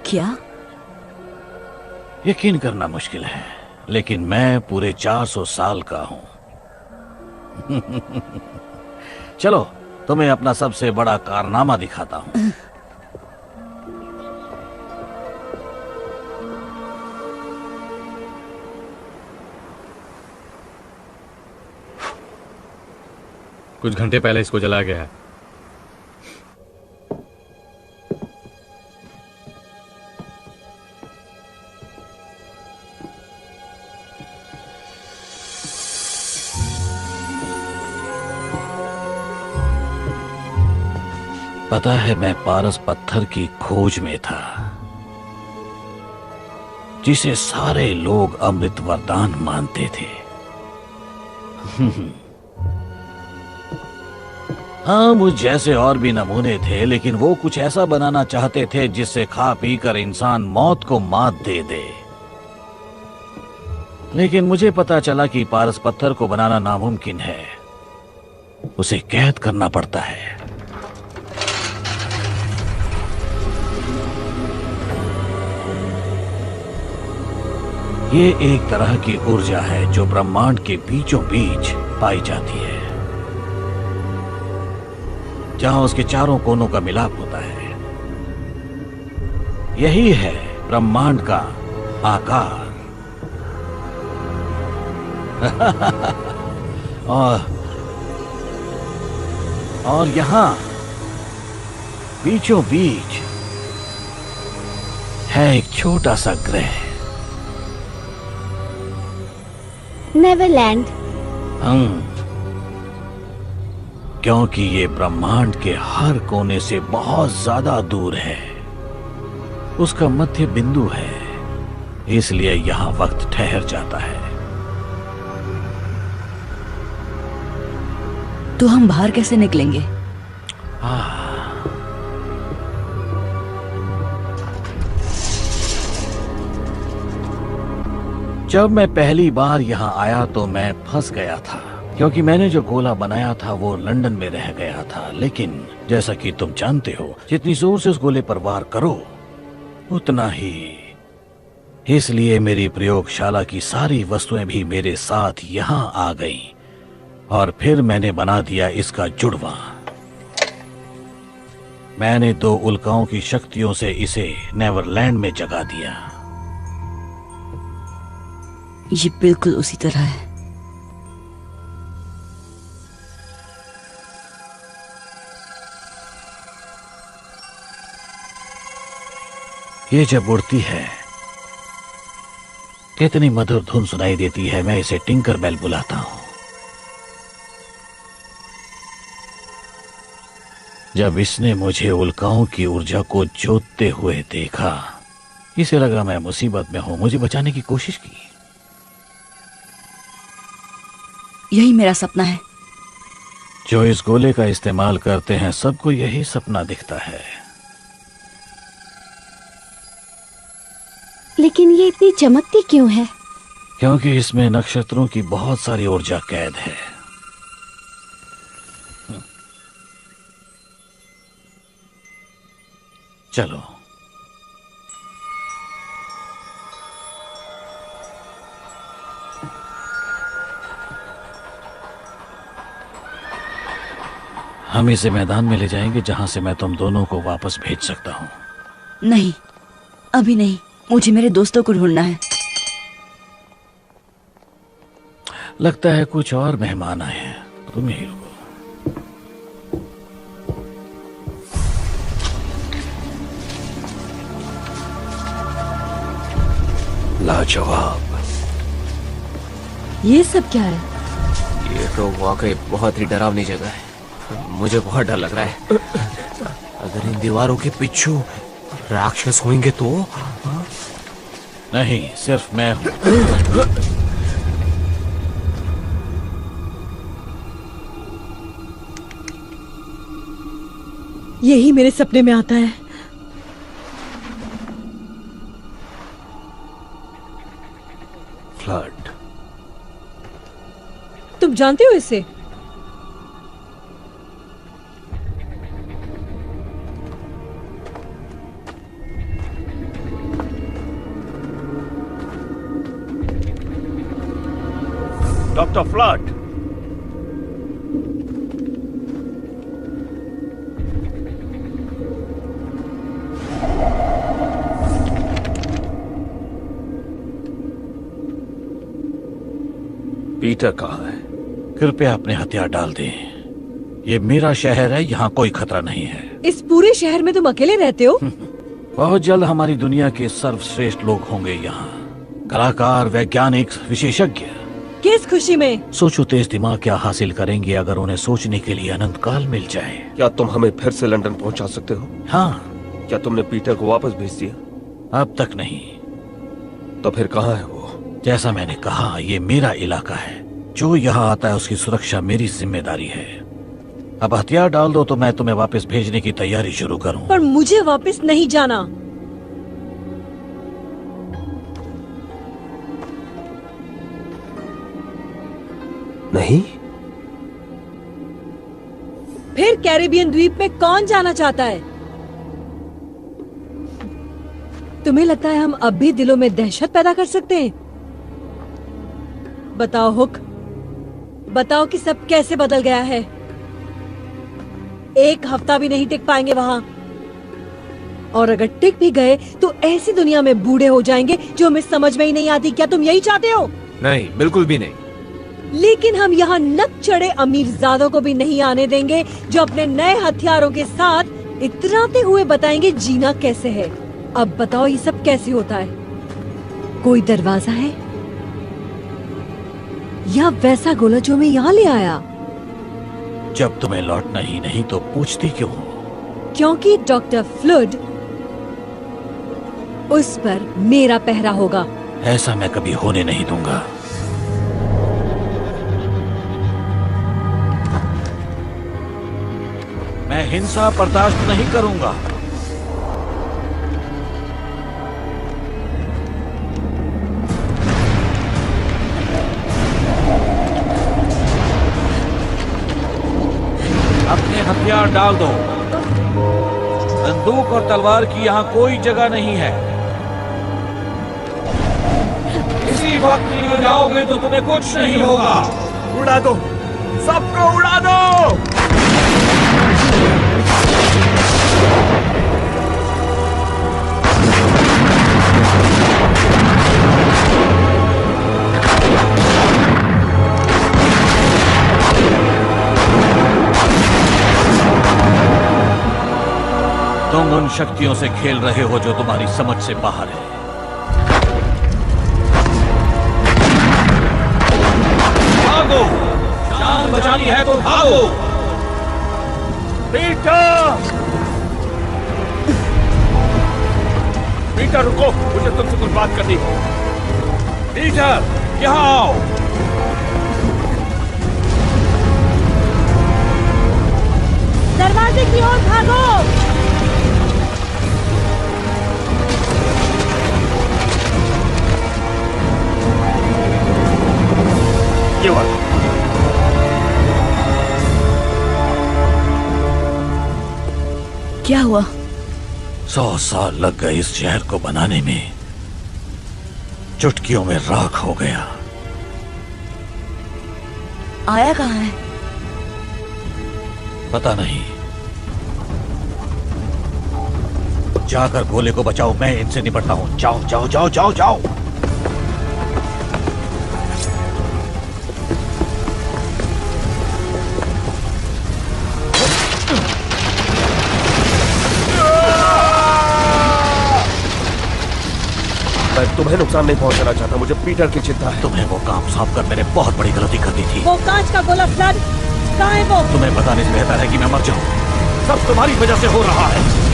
क्या? यकीन करना मुश्किल है, लेकिन मैं पूरे 400 साल का हूं। चलो तुम्हें अपना सबसे बड़ा कारनामा दिखाता हूं। कुछ घंटे पहले इसको जला गया है। पता है मैं पारस पत्थर की खोज में था जिसे सारे लोग अमृत वरदान मानते थे। हाँ, मुझ जैसे और भी नमूने थे, लेकिन वो कुछ ऐसा बनाना चाहते थे जिससे खा पी कर इंसान मौत को मात दे दे। लेकिन मुझे पता चला कि पारस पत्थर को बनाना नामुमकिन है, उसे कैद करना पड़ता है। ये एक तरह की ऊर्जा है जो ब्रह्मांड के बीचों बीच पाई जाती है, जहां उसके चारों कोनों का मिलाप होता है। यही है ब्रह्मांड का आकार। और यहां बीचों बीच है एक छोटा सा ग्रह, नेवरलैंड। क्योंकि ये ब्रह्मांड के हर कोने से बहुत ज्यादा दूर है, उसका मध्य बिंदु है, इसलिए यहां वक्त ठहर जाता है। तो हम बाहर कैसे निकलेंगे? जब मैं पहली बार यहाँ आया तो मैं फंस गया था, क्योंकि मैंने जो गोला बनाया था वो लंदन में रह गया था। लेकिन जैसा कि तुम जानते हो, जितनी जोर से उस गोले पर वार करो उतना ही। इसलिए मेरी प्रयोगशाला की सारी वस्तुएं भी मेरे साथ यहाँ आ गईं, और फिर मैंने बना दिया इसका जुड़वा। मैंने 2 उल्काओं की शक्तियों से इसे नेवरलैंड में जगा दिया। ये बिल्कुल उसी तरह है। ये जब उड़ती है कितनी मधुर धुन सुनाई देती है। मैं इसे टिंकर बेल बुलाता हूं। जब इसने मुझे उल्काओं की ऊर्जा को जोतते हुए देखा, इसे लगा मैं मुसीबत में हूं, मुझे बचाने की कोशिश की। यही मेरा सपना है। जो इस गोले का इस्तेमाल करते हैं सबको यही सपना दिखता है। लेकिन ये इतनी चमकती क्यों है? क्योंकि इसमें नक्षत्रों की बहुत सारी ऊर्जा कैद है। चलो, हम इसे मैदान में ले जाएंगे जहां से मैं तुम दोनों को वापस भेज सकता हूं। नहीं, अभी नहीं। मुझे मेरे दोस्तों को ढूंढना है। लगता है कुछ और मेहमान आए हैं, तुम यहीं रुको। लाजवाब। ये सब क्या है? ये तो वाकई बहुत ही डरावनी जगह है। मुझे बहुत डर लग रहा है। अगर इन दीवारों के पीछे राक्षस होंगे तो? नहीं, सिर्फ मैं हूं। यही मेरे सपने में आता है। फ्लड। तुम जानते हो इसे? डॉक्टर फ्लड, पीटर कहाँ है? कृपया अपने हथियार डाल दें। ये मेरा शहर है, यहाँ कोई खतरा नहीं है। इस पूरे शहर में तुम अकेले रहते हो? बहुत जल्द हमारी दुनिया के सर्वश्रेष्ठ लोग होंगे यहाँ, कलाकार, वैज्ञानिक, विशेषज्ञ। किस खुशी में? सोचो तेज दिमाग क्या हासिल करेंगे अगर उन्हें सोचने के लिए अनंत काल मिल जाए। क्या तुम हमें फिर से लंदन पहुंचा सकते हो? हाँ। क्या तुमने पीटर को वापस भेज दिया? अब तक नहीं। तो फिर कहाँ है वो? जैसा मैंने कहा, ये मेरा इलाका है। जो यहाँ आता है उसकी सुरक्षा मेरी जिम्मेदारी है। अब हथियार डाल दो तो मैं तुम्हें वापस भेजने की तैयारी शुरू करूं। पर मुझे वापस नहीं जाना। नहीं? फिर कैरिबियन द्वीप में कौन जाना चाहता है? तुम्हें लगता है हम अब भी दिलों में दहशत पैदा कर सकते हैं? बताओ हुक, बताओ कि सब कैसे बदल गया है। एक हफ्ता भी नहीं टिक पाएंगे वहां, और अगर टिक भी गए तो ऐसी दुनिया में बूढ़े हो जाएंगे जो हमें समझ में ही नहीं आती। क्या तुम यही चाहते हो? नहीं, बिल्कुल भी नहीं। लेकिन हम यहाँ नक चढ़े अमीरजादों को भी नहीं आने देंगे जो अपने नए हथियारों के साथ इतराते हुए बताएंगे जीना कैसे है। अब बताओ ये सब कैसे होता है? कोई दरवाजा है या वैसा गोला जो मैं यहाँ ले आया? जब तुम्हें लौटना ही नहीं तो पूछती क्यों? क्योंकि डॉक्टर फ्लूड, उस पर मेरा पहरा होगा। ऐसा मैं कभी होने नहीं दूंगा। मैं हिंसा बर्दाश्त नहीं करूंगा। अपने हथियार डाल दो। बंदूक और तलवार की यहाँ कोई जगह नहीं है। इसी वक्त निकल जाओगे तो तुम्हें कुछ नहीं होगा। उड़ा दो, सबको उड़ा दो। तुम उन शक्तियों से खेल रहे हो जो तुम्हारी समझ से बाहर है। भागो, जान बचानी है तो भागो। पीटर! पीटर रुको, मुझे तुमसे कुछ बात करनी है। पीटर, यहाँ आओ। दरवाजे की ओर भागो। ये बात क्या हुआ? 100 साल लग गए इस शहर को बनाने में, चुटकियों में राख हो गया। आया कहाँ है? पता नहीं। जाकर गोले को बचाओ, मैं इनसे निपटता हूं। जाओ जाओ जाओ जाओ जाओ। मैं तुम्हें नुकसान नहीं पहुंचाना चाहता, मुझे पीटर की चिंता है। तुम्हें वो काम सौंप कर मैंने बहुत बड़ी गलती कर दी थी। वो कांच का गोला फ्लड, कहाँ है वो? तुम्हें बताने से बेहतर है कि मैं मर जाऊं। सब तुम्हारी वजह से हो रहा है।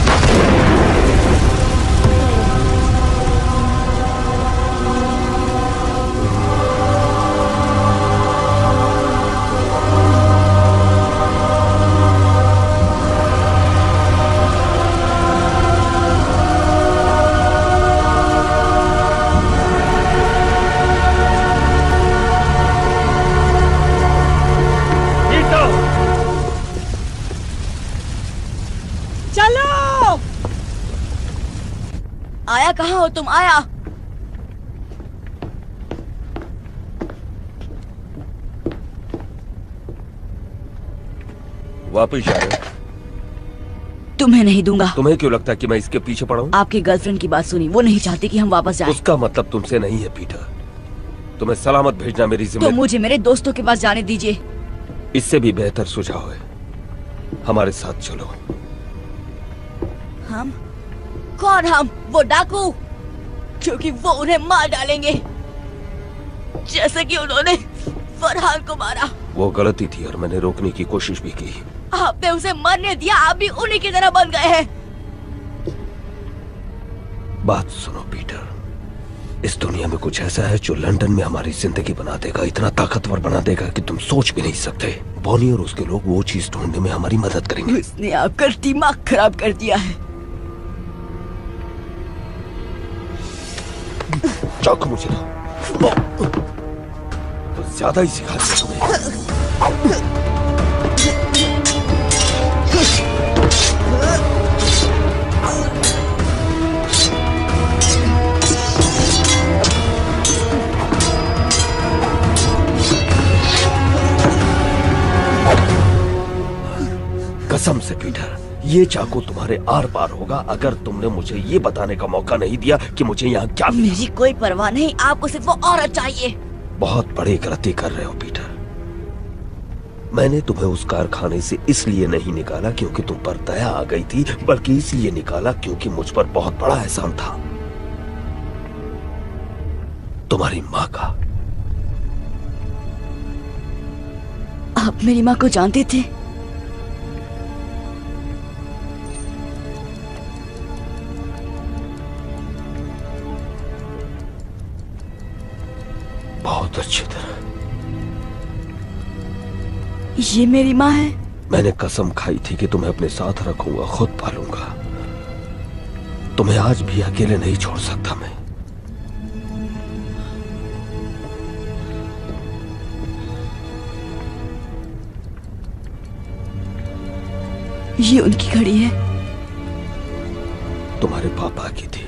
आया कहाँ हो तुम? आया। वापस जा रहे हो? तुम्हें नहीं दूंगा। तुम्हें क्यों लगता है कि मैं इसके पीछे पड़ा हूँ? आपकी गर्लफ्रेंड की बात सुनी, वो नहीं चाहती कि हम वापस जाएं। उसका मतलब तुमसे नहीं है पीटर। तुम्हें सलामत भेजना मेरी तो जिम्मेदारी। मुझे मेरे दोस्तों के पास जाने दीजिए। इससे भी बेहतर सुझाव है, हमारे साथ चलो। हम? कौन हम? वो डाकू, क्योंकि वो उन्हें मार डालेंगे जैसे कि उन्होंने फरहान को मारा। वो गलती थी और मैंने रोकने की कोशिश भी की। आपने उसे मरने दिया, आप भी उन्हीं की तरह बन गए हैं। बात सुनो पीटर, इस दुनिया में कुछ ऐसा है जो लंदन में हमारी जिंदगी बना देगा, इतना ताकतवर बना देगा कि तुम सोच भी नहीं सकते। बॉनी और उसके लोग वो चीज ढूंढने में हमारी मदद करेंगे। उसने आकर दिमाग खराब कर दिया है। चाकू मुझे दो। कुछ ज्यादा ही सिखा दिया तुम्हें। कसम से पीटर, ये चाकू तुम्हारे आर पार होगा अगर तुमने मुझे ये बताने का मौका नहीं दिया कि मुझे यहाँ क्या मिला। मेरी कोई परवाह नहीं, आपको सिर्फ वो औरत चाहिए। बहुत बड़ी गलती कर रहे हो पीटर। मैंने तुम्हें उस कारखाने से इसलिए नहीं निकाला क्योंकि तुम पर दया आ गई थी, बल्कि इसलिए निकाला क्योंकि मुझ पर बहुत बड़ा एहसान था, तुम्हारी माँ का। आप मेरी माँ को जानते थे? बहुत अच्छी तरह। ये मेरी माँ है। मैंने कसम खाई थी कि तुम्हें अपने साथ रखूंगा, खुद पालूंगा। तुम्हें आज भी अकेले नहीं छोड़ सकता मैं। ये उनकी घड़ी है। तुम्हारे पापा की थी।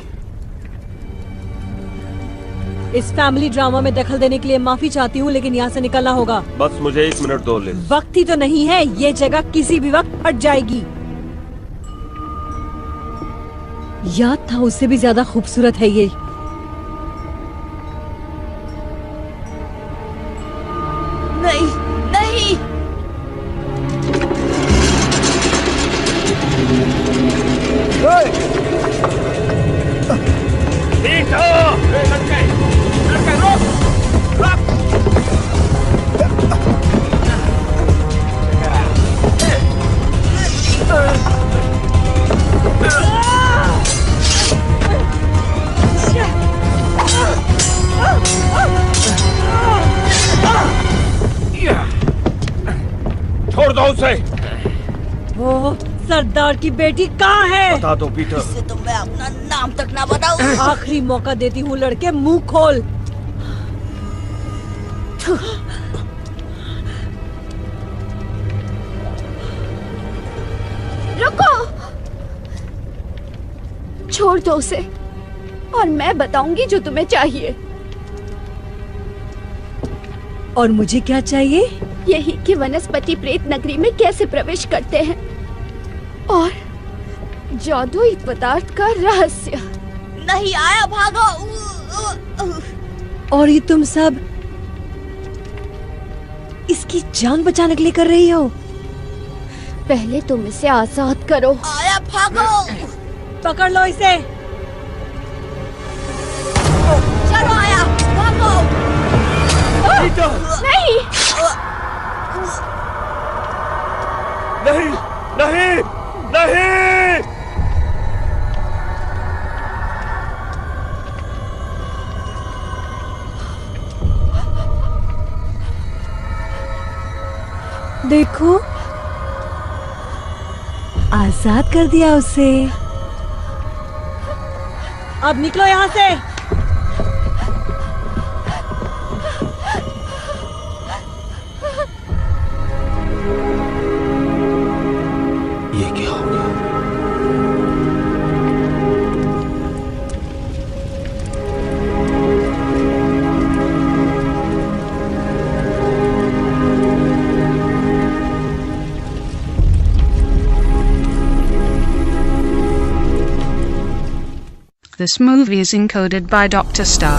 इस फैमिली ड्रामा में दखल देने के लिए माफी चाहती हूँ, लेकिन यहाँ से निकलना होगा। बस मुझे 1 मिनट दो लिज। वक्त ही तो नहीं है, ये जगह किसी भी वक्त फट जाएगी। याद था उससे भी ज्यादा खूबसूरत है ये। नहीं नहीं, छोड़ दो उसे। वो सरदार की बेटी कहाँ है? बता दो पीटर। इससे तो मैं अपना नाम तक ना बताऊं। आखिरी मौका देती हूँ लड़के, मुंह खोल। रुको, छोड़ दो उसे और मैं बताऊंगी जो तुम्हें चाहिए। और मुझे क्या चाहिए? यही कि वनस्पति प्रेत नगरी में कैसे प्रवेश करते हैं और जादुई पदार्थ का रहस्य। नहीं आया, भागो। और ये तुम सब इसकी जान बचाने के लिए कर रही हो? पहले तुम इसे आजाद करो। आया, भागो। पकड़ लो इसे। चलो आया, भागो। नहीं नहीं नहीं नहीं। देखो, आजाद कर दिया उसे। अब निकलो यहाँ से। ये क्या हो गया? This movie is encoded by Dr. Star.